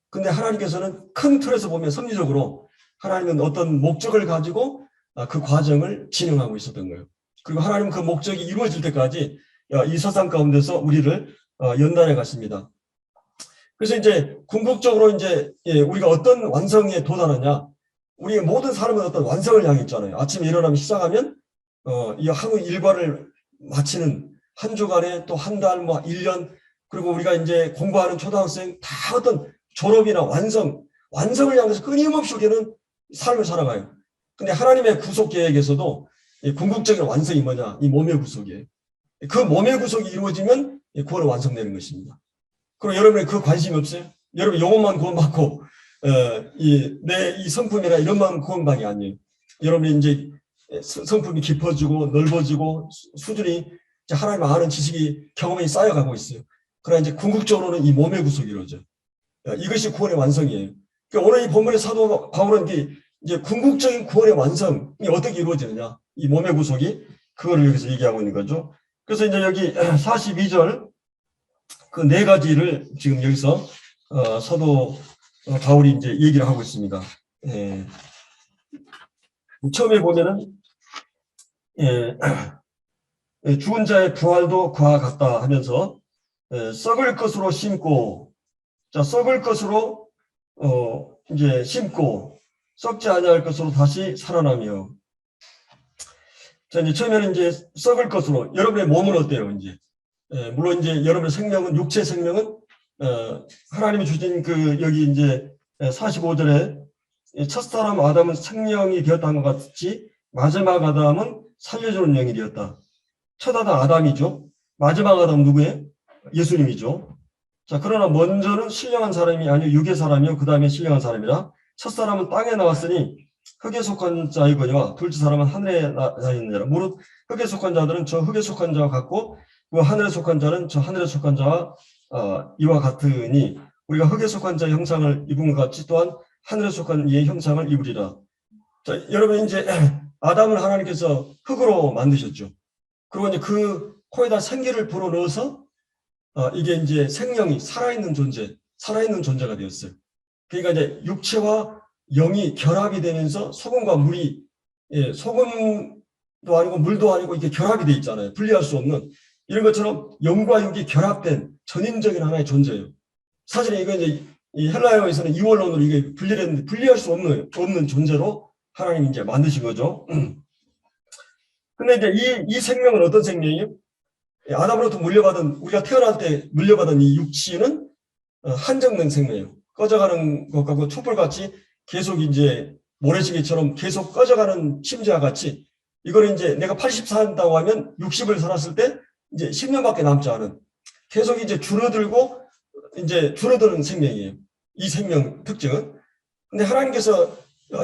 근데 하나님께서는 큰 틀에서 보면 섭리적으로 하나님은 어떤 목적을 가지고 그 과정을 진행하고 있었던 거예요. 그리고 하나님은 그 목적이 이루어질 때까지 이 세상 가운데서 우리를 연단해 갔습니다. 그래서 이제 궁극적으로 이제 우리가 어떤 완성에 도달하냐? 우리의 모든 삶은 어떤 완성을 향해 있잖아요. 아침에 일어나면 시작하면 이 하루 일과를 마치는 한 주간에 또 한 달, 1년 그리고 우리가 이제 공부하는 초등학생 다 어떤 졸업이나 완성을 향해서 끊임없이 우리는 삶을 살아가요. 근데 하나님의 구속 계획에서도 궁극적인 완성이 뭐냐? 이 몸의 구속이에요. 그 몸의 구속이 이루어지면 구원은 완성되는 것입니다. 그리고 여러분이 그 관심이 없어요? 여러분 영혼만 구원받고 이 성품이나 이런만 구원받이 아니에요. 여러분이 이제 성품이 깊어지고 넓어지고 수준이 하나님 아는 지식이 경험이 쌓여가고 있어요. 그러나 이제 궁극적으로는 이 몸의 구속이 이루어져요. 이것이 구원의 완성이에요. 그러니까 오늘 이 본문의 사도 바울은 이제 궁극적인 구원의 완성이 어떻게 이루어지느냐. 이 몸의 구속이 그거를 여기서 얘기하고 있는 거죠. 그래서 이제 여기 42절 그 네 가지를 지금 여기서 사도 바울이 이제 얘기를 하고 있습니다. 처음에 보면은 죽은 자의 부활도 그와 같다 하면서 썩을 것으로 심고 썩을 것으로 이제 심고 썩지 아니할 것으로 다시 살아나며 자 이제 처음에는 이제 썩을 것으로 여러분의 몸은 어때요 이제 물론 이제 여러분의 생명은 육체 생명은 하나님이 주신 여기 이제 45절에 첫사람 아담은 생명이 되었다는 것 같이 마지막 아담은 살려주는 영이 되었다. 첫 아담이죠. 마지막 아담 누구예요? 예수님이죠. 자 그러나 먼저는 신령한 사람이 아니요 육의 사람이요 그 다음에 신령한 사람이라 첫사람은 땅에 나왔으니 흑에 속한 자이거니와 둘째 사람은 하늘에 나 있는 자라. 무릇 흑에 속한 자들은 저 흑에 속한 자와 같고 그 하늘에 속한 자는 저 하늘에 속한 자와 이와 같으니 우리가 흑에 속한 자의 형상을 입은 것 같이 또한 하늘에 속한 이의 형상을 입으리라. 자, 여러분 이제 아담을 하나님께서 흙으로 만드셨죠. 그리고 이제 그 코에다 생기를 불어넣어서 이게 이제 생명이 살아있는 존재가 되었어요. 그러니까 이제 육체와 영이 결합이 되면서 소금과 물이, 소금도 아니고 물도 아니고 이게 결합이 돼 있잖아요. 분리할 수 없는. 이런 것처럼 영과 육이 결합된 전인적인 하나의 존재예요. 사실 이거 이제 이 헬라어에서는 이원론으로 이게 분리했는데 분리할 수 없는 존재로 하나님이 이제 만드신 거죠. 근데 이제 이 생명은 어떤 생명이에요? 아담으로부터 우리가 태어날 때 물려받은 이 육신은 한정된 생명이에요. 꺼져가는 것 같고 촛불같이 계속 이제 모래시계처럼 계속 꺼져가는 침대와 같이 이거는 이제 내가 80 산다고 하면 60을 살았을 때 이제 10년밖에 남지 않은 계속 이제 줄어들고 이제 줄어드는 생명이에요. 이 생명 특징은. 근데 하나님께서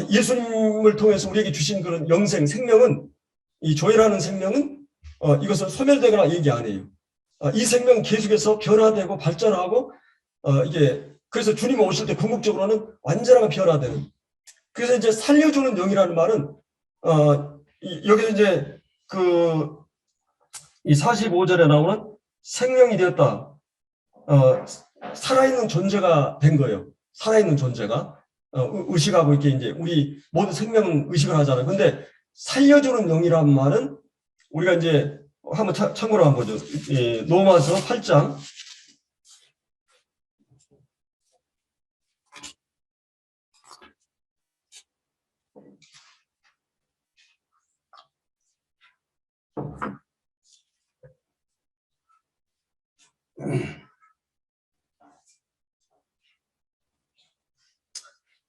예수님을 통해서 우리에게 주신 그런 영생 생명은 이 조이라는 생명은 이것을 소멸되거나 얘기 안 해요. 이 생명은 계속해서 변화되고 발전하고 이게 그래서 주님 오실 때 궁극적으로는 완전하게 변화되는. 그래서 이제 살려주는 영이라는 말은 여기서 이제 이 45절에 나오는 생명이 되었다. 살아있는 존재가 된 거예요. 살아있는 존재가 의식하고 이렇게 이제 우리 모든 생명은 의식을 하잖아요. 근데 살려주는 영이라는 말은 우리가 이제 한번 참고로 한번 보죠. 로마서 8장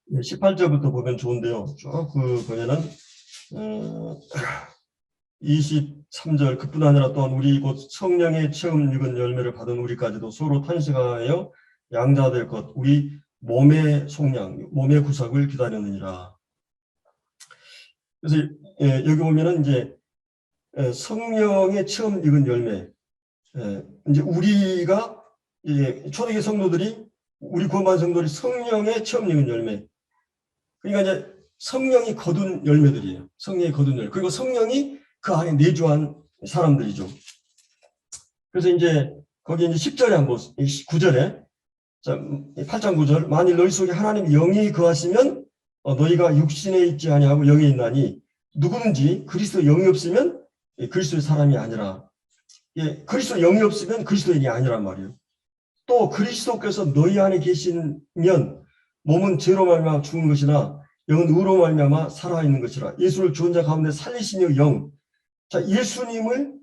18절부터 보면 좋은데요. 쭉 보면은 23절 그뿐 아니라 또한 우리 곧 성령의 처음 익은 열매를 받은 우리까지도 서로 탄식하여 양자될 것 우리 몸의 속량 몸의 구속을 기다리느니라. 그래서 여기 보면은 이제 성령의 처음 익은 열매 이제 우리가 초대교회 성도들이 우리 구원받은 성도들이 성령의 처음 익은 열매 그러니까 이제 성령이 거둔 열매들이에요. 성령이 거둔 열매. 그리고 성령이 그 안에 내주한 사람들이죠. 그래서 이제 거기 이제 10절에 한번 9절에 자 8장 9절 만일 너희 속에 하나님의 영이 거하시면 너희가 육신에 있지 아니하고 영에 있나니 누구든지 그리스도 영이 없으면 그리스도의 사람이 아니라 그리스도 영이 없으면 그리스도인이 아니란 말이에요. 또 그리스도께서 너희 안에 계시면 몸은 죄로 말미암아 죽은 것이나 영은 의로 말미암아 살아있는 것이라. 예수를 죽은 자 가운데 살리시는 영. 자, 예수님을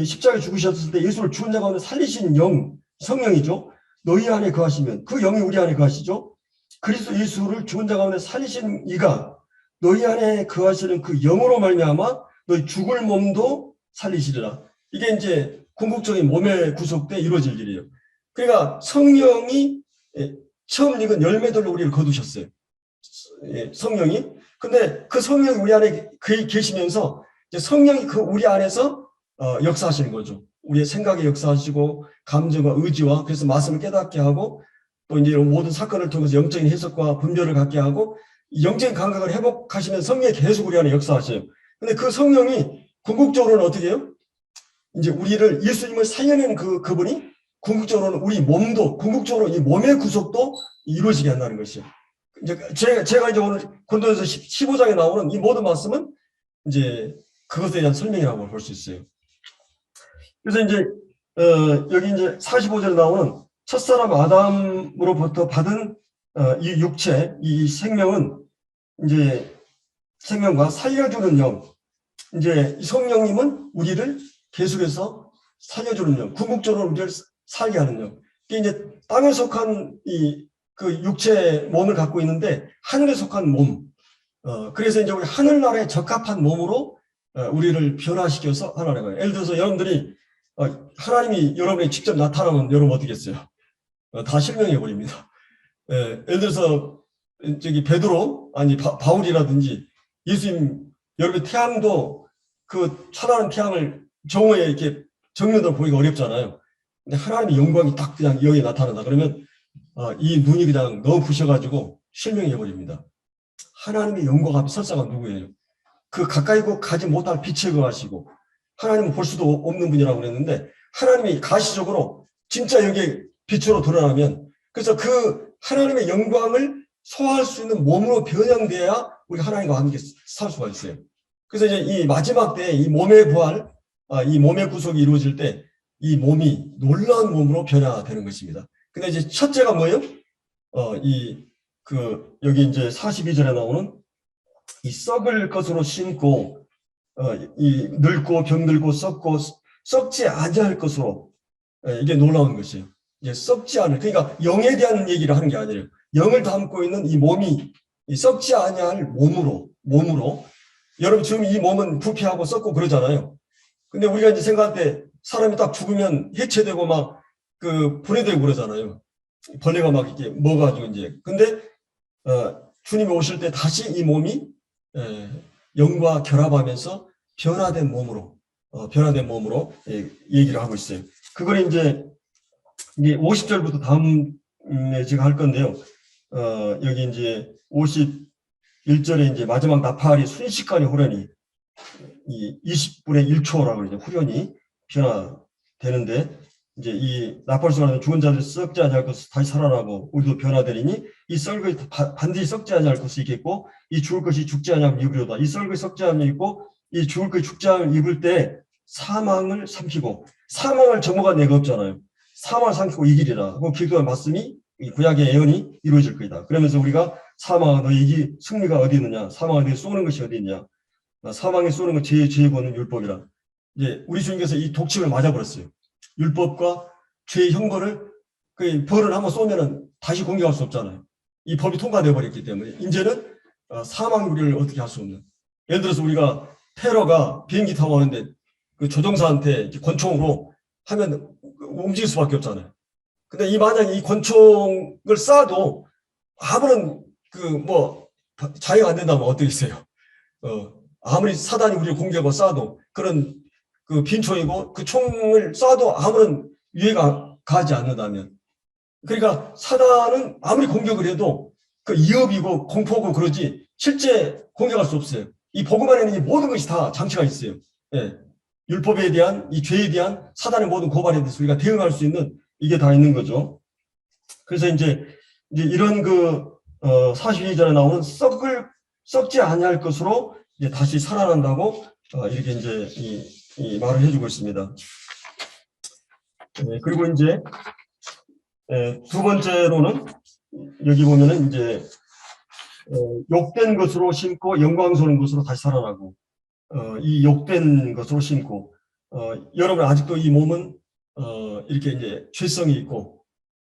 십자가에 죽으셨을 때 예수를 죽은 자 가운데 살리신 영, 성령이죠. 너희 안에 거하시면 그 영이 우리 안에 거하시죠. 그리스도 예수를 죽은 자 가운데 살리신 이가 너희 안에 거하시는 그 영으로 말미암아 너희 죽을 몸도 살리시리라. 이게 이제 궁극적인 몸의 구속 때 이루어질 일이에요. 그러니까 성령이 처음 익은 열매들로 우리를 거두셨어요. 성령이. 근데 그 성령이 우리 안에 계시면서 이제 성령이 그 우리 안에서 역사하시는 거죠. 우리의 생각에 역사하시고 감정과 의지와 그래서 말씀을 깨닫게 하고 또 이제 모든 사건을 통해서 영적인 해석과 분별을 갖게 하고 영적인 감각을 회복하시면서 성령이 계속 우리 안에 역사하셔요. 근데 그 성령이 궁극적으로는 어떻게 해요? 이제 우리를 예수님을 살려내는 그분이 궁극적으로는 우리 몸도 궁극적으로 이 몸의 구속도 이루어지게 한다는 것이에요. 이제 제가 이제 오늘 고린도전서 15장에 나오는 이 모든 말씀은 이제 그것에 대한 설명이라고 볼 수 있어요. 그래서 이제 여기 이제 45절에 나오는 첫사람 아담으로부터 받은 이 육체, 이 생명은 이제 생명과 살려주는 영, 이제 성령님은 우리를 계속해서 살려주는 영, 궁극적으로 우리를 살게 하는 영. 이게 이제 땅에 속한 그 육체 몸을 갖고 있는데 하늘에 속한 몸. 그래서 이제 우리 하늘나라에 적합한 몸으로 우리를 변화시켜서 하나님의 거예요. 예를 들어서 여러분들이 하나님이 여러분에게 직접 나타나면 여러분 어떻겠어요? 다 실명해 버립니다. 예를 들어서 저기 베드로 아니 바울이라든지 예수님 여러분 태양도 그 찬란한 태양을 정오에 이렇게 정면으로 보기가 어렵잖아요. 근데 하나님의 영광이 딱 그냥 여기에 나타난다 그러면 이 눈이 그냥 너무 부셔가지고 실명해 버립니다. 하나님의 영광 앞에 설사가 누구예요? 그 가까이 가지 못할 빛에 거하시고 하나님은 볼 수도 없는 분이라고 그랬는데 하나님이 가시적으로 진짜 여기 빛으로 드러나면 그래서 그 하나님의 영광을 소화할 수 있는 몸으로 변형돼야 우리 하나님과 함께 살 수가 있어요. 그래서 이제 이 마지막 때 이 몸의 부활, 이 몸의 구속이 이루어질 때 이 몸이 놀라운 몸으로 변화되는 것입니다. 근데 이제 첫째가 뭐예요? 여기 이제 42절에 나오는 이 썩을 것으로 심고, 이 늙고 병들고 썩고 썩지 아니할 것으로, 이게 놀라운 것이에요. 이게 썩지 않을, 그러니까 영에 대한 얘기를 하는 게 아니에요. 영을 담고 있는 이 몸이 이 썩지 아니할 몸으로. 여러분 지금 이 몸은 부패하고 썩고 그러잖아요. 근데 우리가 이제 생각할 때 사람이 딱 죽으면 해체되고 막 분해되고 그러잖아요. 벌레가 막 이렇게 먹어가지고 이제. 근데 주님이 오실 때 다시 이 몸이 영과 결합하면서 변화된 몸으로 얘기를 하고 있어요. 그걸 이제 50절부터 다음에 제가 할 건데요. 여기 이제 51절에 이제 마지막 나팔이 순식간에 후련히 이 20분의 1초라고 그러죠. 후련히 변화되는데 이제 이 나팔 소리는 죽은 자들이 썩지 아니할 것을 다시 살아나고 우리도 변화되리니 이 썩을 것이 반드시 썩지 아니할 것이 있겠고 이 죽을 것이 죽지 아니하면 입으려다. 이 썩을 것이 썩지 아니하면 입고 이 죽을 것이 죽지 않으면 입을 때 사망을 삼키고 사망을 정복한 예가 없잖아요. 사망을 삼키고 이기리라. 그 기도의 말씀이 이 구약의 예언이 이루어질 거다. 그러면서 우리가 사망아 너희 승리가 어디 있느냐? 사망아 너희 쏘는 것이 어디 있냐? 사망에 쏘는 건 죄의 권은 율법이라. 이제 우리 주님께서 이 독침을 맞아버렸어요. 율법과 죄의 형벌을 그 벌을 한번 쏘면은 다시 공격할 수 없잖아요. 이 법이 통과되어 버렸기 때문에 이제는 사망이 우리를 어떻게 할 수 없는. 예를 들어서 우리가 테러가 비행기 타고 가는데 그 조종사한테 권총으로 하면 움직일 수밖에 없잖아요. 근데 만약에 이 권총을 쏴도 아무런 자해가 안 된다면 어떻겠어요? 아무리 사단이 우리를 공격하고 쏴도 그런 빈총이고 그 총을 쏴도 아무런 유해가 가지 않는다면 그러니까 사단은 아무리 공격을 해도 그 위협이고 공포고 그러지 실제 공격할 수 없어요. 이 복음 안에는 이 모든 것이 다 장치가 있어요. 예. 율법에 대한 이 죄에 대한 사단의 모든 고발에 대해서 우리가 대응할 수 있는 이게 다 있는 거죠. 그래서 이제 이런 42절에 나오는 썩지 아니할 것으로 이제 다시 살아난다고 이렇게 이제 이 말을 해주고 있습니다. 그리고 이제 두 번째로는 여기 보면은 이제 욕된 것으로 심고 영광스러운 것으로 다시 살아나고 이 욕된 것으로 심고 여러분 아직도 이 몸은 이렇게 이제 죄성이 있고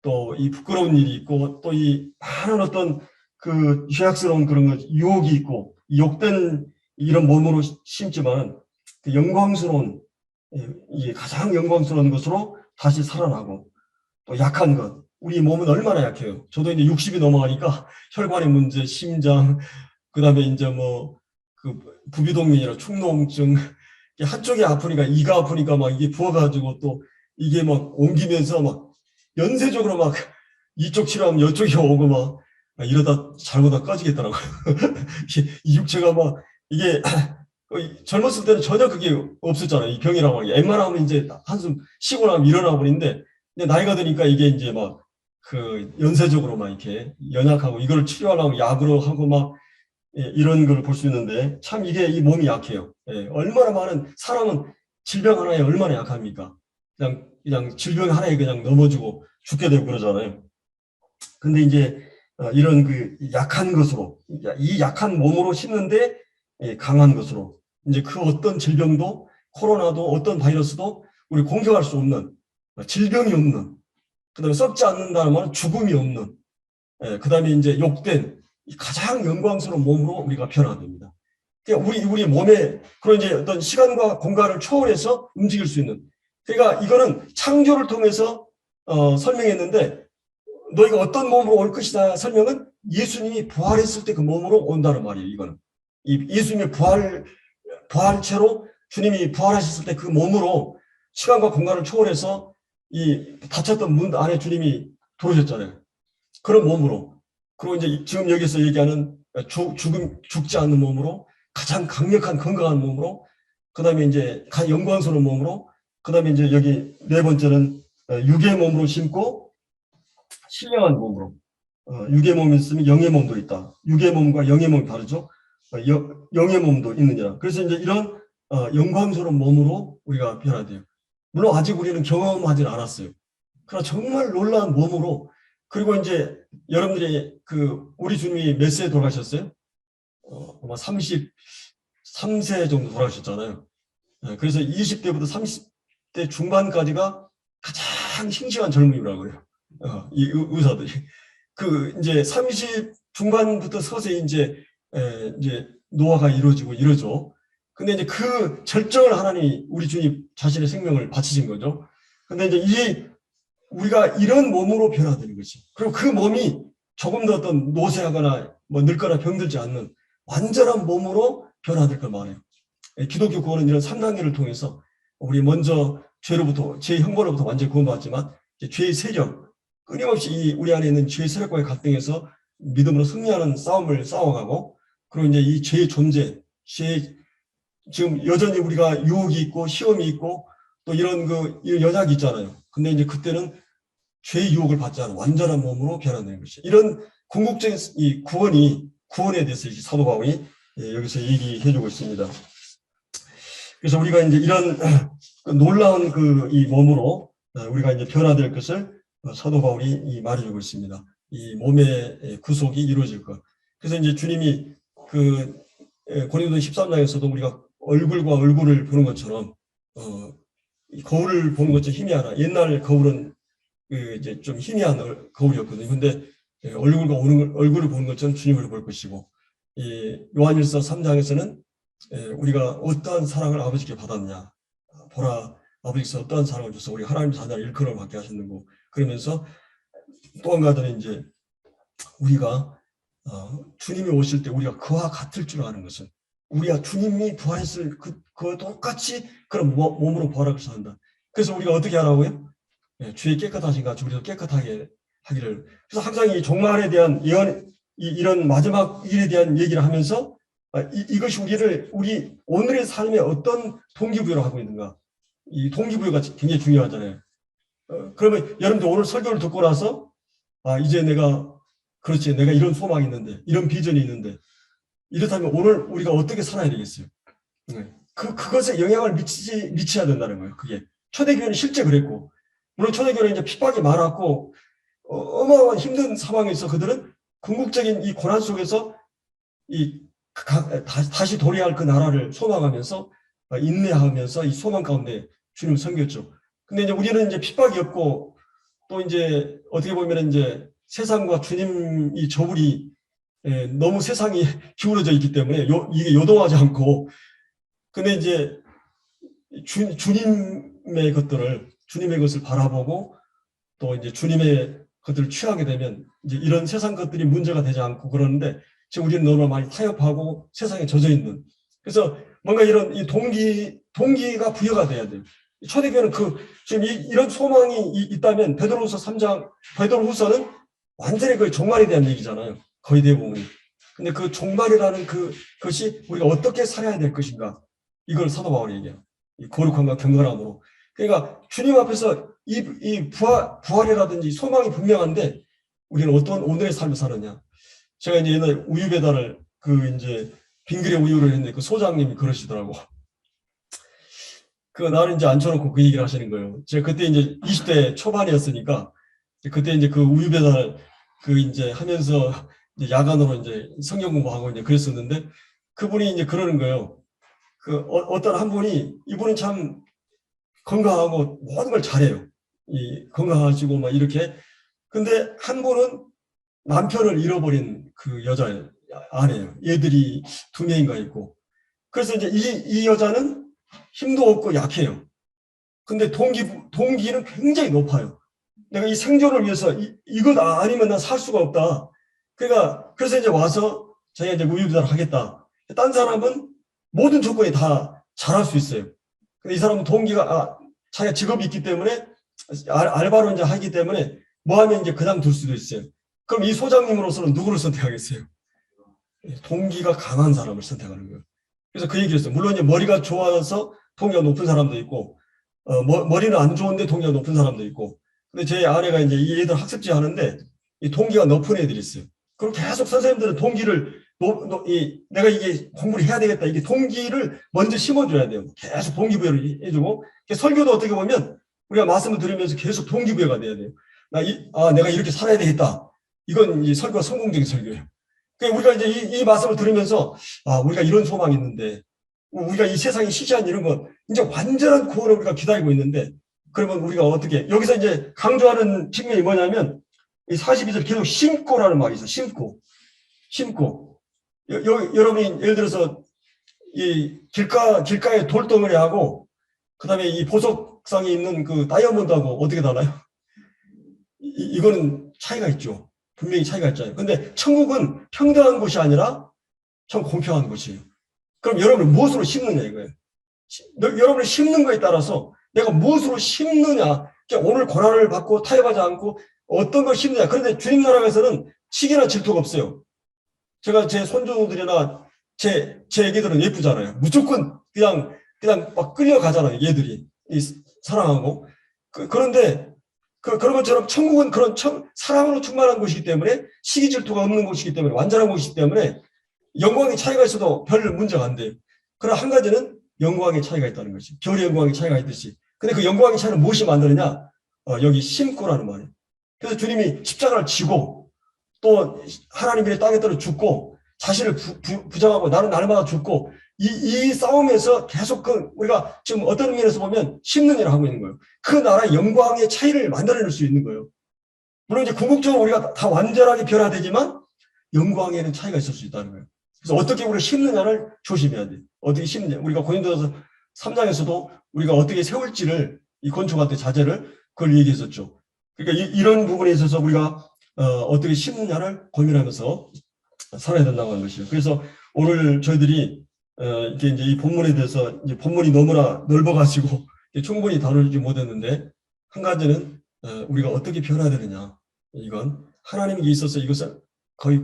또 이 부끄러운 일이 있고 또 이 많은 어떤 그 죄악스러운 그런 것 유혹이 있고 욕된 이런 몸으로 심지만 그 영광스러운 이 가장 영광스러운 것으로 다시 살아나고 또 약한 것 우리 몸은 얼마나 약해요. 저도 이제 60이 넘어가니까 혈관의 문제, 심장, 그다음에 이제 그 부비동맥이나 축농증 한쪽이 아프니까 이가 아프니까 막 이게 부어가지고 또 이게 막 옮기면서 막 연쇄적으로 막 이쪽 치료하면 이쪽이 오고 막 이러다 잘못하다 꺼지겠더라고요. 이 육체가 막 이게 젊었을 때는 전혀 그게 없었잖아요. 이 병이라고 하는 게. 웬만하면 이제 한숨 쉬고 나면 일어나 버리는데 나이가 드니까 이게 이제 막 연쇄적으로 막 이렇게 연약하고 이걸 치료하려고 약으로 하고 막 이런 걸 볼 수 있는데 참 이게 이 몸이 약해요. 얼마나 많은 사람은 질병 하나에 얼마나 약합니까? 그냥 질병 하나에 그냥 넘어지고 죽게 되고 그러잖아요. 근데 이제 이런 약한 것으로 이 약한 몸으로 심는데 강한 것으로 이제 그 어떤 질병도 코로나도 어떤 바이러스도 우리 공격할 수 없는 질병이 없는 그다음에 썩지 않는다는 말은 죽음이 없는 그다음에 이제 욕된 가장 영광스러운 몸으로 우리가 변화됩니다. 그러니까 우리 몸에 그런 이제 어떤 시간과 공간을 초월해서 움직일 수 있는 그러니까 이거는 창조를 통해서 설명했는데 너희가 어떤 몸으로 올 것이다 설명은 예수님이 부활했을 때 그 몸으로 온다는 말이에요. 이거는 예수님의 부활체로 주님이 부활하셨을 때 그 몸으로 시간과 공간을 초월해서 이 닫혔던 문 안에 주님이 들어오셨잖아요. 그런 몸으로 그리고 이제 지금 여기서 얘기하는 죽지 않는 몸으로 가장 강력한 건강한 몸으로, 그 다음에 이제 영광스러운 몸으로, 그 다음에 이제 여기 네 번째는 육의 몸으로 심고 신령한 몸으로. 육의 몸이 있으면 영의 몸도 있다. 육의 몸과 영의 몸이 다르죠. 영의 몸도 있느니라. 그래서 이제 이런 영광스러운 몸으로 우리가 변화돼요. 물론 아직 우리는 경험하지 않았어요. 그러나 정말 놀라운 몸으로. 그리고 이제 여러분들이 우리 주님이 몇 세에 돌아가셨어요? 아마 33세 정도 돌아가셨잖아요. 그래서 20대부터 30대 중반까지가 가장 싱싱한 젊음이라고 그래요. 이 의사들이. 이제 30 중반부터 서서히 이제 노화가 이루어지고 이러죠. 근데 이제 그 절정을 하나님, 우리 주님 자신의 생명을 바치신 거죠. 근데 이제 우리가 이런 몸으로 변화되는 거지. 그리고 그 몸이 조금 더 어떤 노쇠하거나 뭐 늙거나 병들지 않는 완전한 몸으로 변화될 걸 말해요. 기독교 구원은 이런 3단계를 통해서 우리 먼저 죄로부터, 죄의 형벌로부터 완전히 구원받았지만 죄의 세력, 끊임없이 우리 안에 있는 죄의 세력과의 갈등에서 믿음으로 승리하는 싸움을 싸워가고, 그리고 이제 이 죄의 존재, 지금 여전히 우리가 유혹이 있고 시험이 있고 또 이런 연약이 있잖아요. 근데 이제 그때는 죄의 유혹을 받지 않은 완전한 몸으로 변화되는 것이. 이런 궁극적인 이 구원에 대해서 사도 바울이 여기서 얘기해주고 있습니다. 그래서 우리가 이제 이런 놀라운 이 몸으로 우리가 이제 변화될 것을 사도 바울이 말해주고 있습니다. 이 몸의 구속이 이루어질 것. 그래서 이제 주님이 고린도 13장에서도 우리가 얼굴과 얼굴을 보는 것처럼 거울을 보는 것처럼 희미하나. 옛날 거울은 이제 좀 희미한 거울이었거든요. 근데 얼굴을 보는 것처럼 주님을 볼 것이고, 이 요한일서 3장에서는 우리가 어떠한 사랑을 아버지께 받았냐. 보라, 아버지께서 어떠한 사랑을 줘서 우리 하나님의 자녀를 일컬어 받게 하셨는고, 그러면서 또 한 가지는 이제 우리가 주님이 오실 때 우리가 그와 같을 줄 아는 것은, 우리가 주님이 부활했을 그와 똑같이 그런 몸으로 부활하고 산다. 그래서 우리가 어떻게 하라고요? 주의 깨끗하신 같이 우리도 깨끗하게 하기를. 그래서 항상 이 종말에 대한 예언, 이런 마지막 일에 대한 얘기를 하면서 이것이 우리 오늘의 삶에 어떤 동기부여를 하고 있는가. 이 동기부여가 굉장히 중요하잖아요. 그러면 여러분들 오늘 설교를 듣고 나서 이제 내가 이런 소망이 있는데, 이런 비전이 있는데, 이렇다면 오늘 우리가 어떻게 살아야 되겠어요? 그것에 영향을 미쳐야 된다는 거예요. 그게 초대교회는 실제 그랬고, 물론 초대교회는 이제 핍박이 많았고 어마어마한 힘든 상황에서 그들은 궁극적인 이 고난 속에서 다시 도래할 그 나라를 소망하면서 인내하면서 이 소망 가운데 주님을 섬겼죠. 근데 이제 우리는 이제 핍박이 없고, 또 이제 어떻게 보면 이제 세상과 주님 이 저울이 너무 세상이 기울어져 있기 때문에 이게 요동하지 않고, 근데 이제 주님의 것을 바라보고 또 이제 주님의 것들을 취하게 되면 이제 이런 세상 것들이 문제가 되지 않고 그러는데, 지금 우리는 너무 많이 타협하고 세상에 젖어 있는. 그래서 뭔가 이런 이 동기가 부여가 돼야 돼요. 초대교회는 지금 이런 소망이 있다면 베드로후서 3장, 베드로후서는 완전히 거의 종말에 대한 얘기잖아요. 거의 대부분이. 근데 그 종말이라는 그것이 우리가 어떻게 살아야 될 것인가. 이걸 사도 바울이 얘기해요. 이 거룩함과 경건함으로. 그러니까 주님 앞에서 이 부활이라든지 소망이 분명한데 우리는 어떤 오늘의 삶을 사느냐. 제가 이제 옛날에 우유 배달을 이제 빙그레 우유를 했는데 그 소장님이 그러시더라고. 나를 이제 앉혀놓고 그 얘기를 하시는 거예요. 제가 그때 이제 20대 초반이었으니까 그때 이제 그 우유 배달 이제 하면서 이제 야간으로 이제 성경 공부하고 이제 그랬었는데, 그분이 이제 그러는 거예요. 어떤 한 분이, 이분은 참 건강하고 모든 걸 잘해요. 건강하시고 막 이렇게. 근데 한 분은 남편을 잃어버린 그 여자 아내예요. 얘들이 2명인가 있고. 그래서 이제 이 여자는 힘도 없고 약해요. 근데 동기는 굉장히 높아요. 내가 이 생존을 위해서 이것 아니면 난 살 수가 없다. 그래서 이제 와서 자기가 이제 우유배달을 하겠다. 딴 사람은 모든 조건이 다 잘할 수 있어요. 근데 이 사람은 동기가 자기가 직업이 있기 때문에 알바로 이제 하기 때문에 뭐 하면 이제 그냥 둘 수도 있어요. 그럼 이 소장님으로서는 누구를 선택하겠어요? 동기가 강한 사람을 선택하는 거예요. 그래서 그 얘기를 했어요. 물론 이제 머리가 좋아서 동기가 높은 사람도 있고, 머리는 안 좋은데 동기가 높은 사람도 있고. 근데 제 아내가 이제 이 애들 학습지 하는데 이 동기가 높은 애들이 있어요. 그럼 계속 선생님들은 동기를 내가 이게 공부를 해야 되겠다. 이게 동기를 먼저 심어줘야 돼요. 계속 동기부여를 해주고. 설교도 어떻게 보면 우리가 말씀을 들으면서 계속 동기부여가 돼야 돼요. 내가 이렇게 살아야 되겠다. 이건 이제 설교가 성공적인 설교예요. 그러니까 우리가 이제 이 말씀을 들으면서 우리가 이런 소망이 있는데 우리가 이 세상에 시시한 이런 건 이제 완전한 구원을 우리가 기다리고 있는데 그러면 우리가 어떻게 여기서 이제 강조하는 측면이 뭐냐면 이 42절 계속 심고라는 말이 있어요. 심고. 여러분이 예를 들어서 이 길가에 돌덩어리하고 그다음에 이 보석상에 있는 그 다이아몬드하고 어떻게 달라요? 이거는 차이가 있죠. 분명히 차이가 있잖아요. 근데 천국은 평등한 곳이 아니라 참 공평한 곳이에요. 그럼 여러분은 무엇으로 심느냐 이거예요. 여러분이 심는 거에 따라서 내가 무엇으로 심느냐. 오늘 고난을 받고 타협하지 않고 어떤 걸 심느냐. 그런데 주님 나라에서는 시기나 질투가 없어요. 제가 제 손주들이나 제 애기들은 예쁘잖아요. 무조건 그냥 막 끌려가잖아요. 얘들이 사랑하고. 그런데 그런 것처럼 천국은 그런 사랑으로 충만한 곳이기 때문에 시기 질투가 없는 곳이기 때문에 완전한 곳이기 때문에 영광의 차이가 있어도 별 문제가 안 돼요. 그러나 한 가지는 영광의 차이가 있다는 것이. 별의 영광의 차이가 있듯이. 근데 그 영광의 차이는 무엇이 만드느냐? 여기 심고라는 말이에요. 그래서 주님이 십자가를 지고 또 하나님의 땅에 떨어 죽고 자신을 부정하고 나는 날마다 죽고 이 싸움에서 계속 우리가 지금 어떤 의미에서 보면 심는 일을 하고 있는 거예요. 그 나라의 영광의 차이를 만들어낼 수 있는 거예요. 물론 이제 궁극적으로 우리가 다 완전하게 변화되지만 영광에는 차이가 있을 수 있다는 거예요. 그래서 어떻게 우리가 심느냐를 조심해야 돼요. 어떻게 심느냐. 우리가 고린도서 3장에서도 우리가 어떻게 세울지를 이 건축할 때 자재를 그걸 얘기했었죠. 그러니까 이런 부분에 있어서 우리가 어떻게 심느냐를 고민하면서 살아야 된다고 하는 것이에요. 그래서 오늘 저희들이 이렇게 이제 이 본문에 대해서 이제 본문이 너무나 넓어가지고 충분히 다루지 못했는데 한 가지는 우리가 어떻게 변화되느냐. 이건 하나님께 있어서 이것은 거의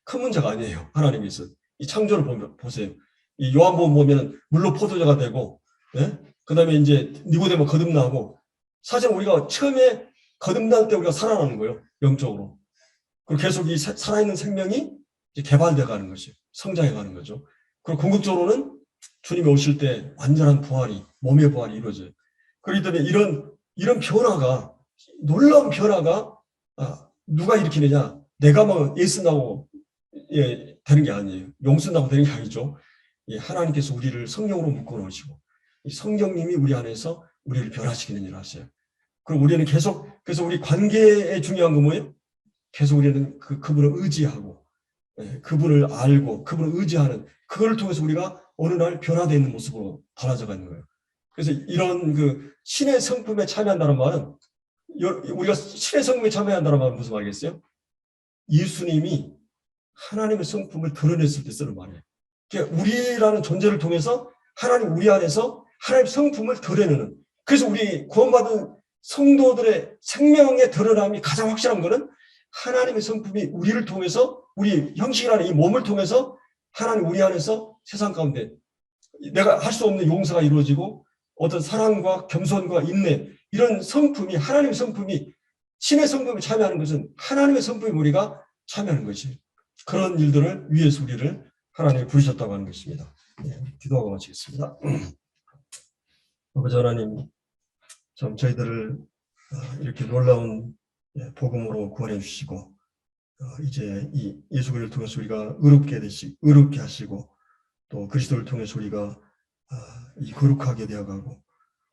큰 문제가 아니에요. 하나님께 있어서 이 창조를 보세요. 이 요한복음 보면 물로 포도주가 되고, 예? 그다음에 이제 니고데모 거듭나고 사실 우리가 처음에 거듭날 때 우리가 살아나는 거예요. 영적으로. 그리고 계속 이 살아있는 생명이 개발돼 가는 것이에요. 성장해 가는 거죠. 그리고 궁극적으로는 주님이 오실 때 완전한 부활이, 몸의 부활이 이루어져요. 그렇기 때문에 이런 변화가, 놀라운 변화가, 누가 일으키느냐? 내가 뭐 예쓴다고 되는 게 아니에요. 용쓴다고 되는 게 아니죠. 하나님께서 우리를 성령으로 묶어 놓으시고, 이 성령님이 우리 안에서 우리를 변화시키는 일을 하세요. 그럼 우리는 계속, 그래서 우리 관계에 중요한 건 뭐예요? 계속 우리는 그분을 의지하고, 그분을 알고, 그분을 의지하는, 그걸 통해서 우리가 어느 날 변화되어 있는 모습으로 달라져 가는 거예요. 그래서 이런 신의 성품에 참여한다는 말은, 우리가 신의 성품에 참여한다는 말은 무슨 말이겠어요? 예수님이 하나님의 성품을 드러냈을 때 쓰는 말이에요. 그러니까 우리라는 존재를 통해서 하나님 우리 안에서 하나님의 성품을 드러내는. 그래서 우리 구원받은 성도들의 생명의 드러남이 가장 확실한 것은 하나님의 성품이 우리를 통해서 우리 형식이라는 이 몸을 통해서 하나님 우리 안에서 세상 가운데 내가 할 수 없는 용서가 이루어지고 어떤 사랑과 겸손과 인내 이런 성품이 하나님의 성품이 신의 성품에 참여하는 것은 하나님의 성품이 우리가 참여하는 것이 그런 일들을 위해서 우리를 하나님이 부르셨다고 하는 것입니다. 기도하고 마치겠습니다. 아버지 하나님 참 저희들을 이렇게 놀라운 복음으로 구원해 주시고 이제 이 예수 그리스도를 통해서 우리가 의롭게 하시고 또 그리스도를 통해서 우리가 이 거룩하게 되어가고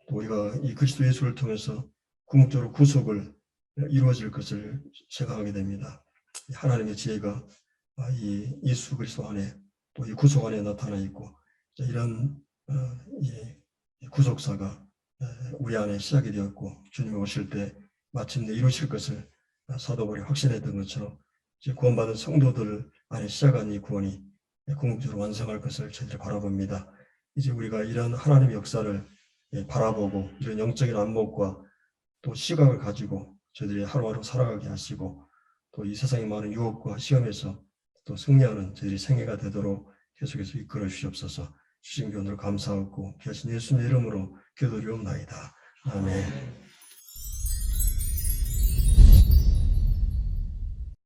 또 우리가 이 그리스도 예수를 통해서 궁극적으로 구속을 이루어질 것을 생각하게 됩니다. 하나님의 지혜가 이 예수 그리스도 안에 또 이 구속 안에 나타나 있고 이런 이 구속사가 우리 안에 시작이 되었고 주님이 오실 때 마침내 이루실 것을 사도 바울이 확신했던 것처럼 이제 구원받은 성도들 안에 시작한 이 구원이 궁극적으로 완성할 것을 저희들이 바라봅니다. 이제 우리가 이런 하나님의 역사를 바라보고 이런 영적인 안목과 또 시각을 가지고 저희들이 하루하루 살아가게 하시고 또 이 세상의 많은 유혹과 시험에서 또 승리하는 저희들이 생애가 되도록 계속해서 이끌어 주시옵소서. 주신 교훈을 감사하고 귀하신 예수님의 이름으로 기도드리옵나이다. 아멘.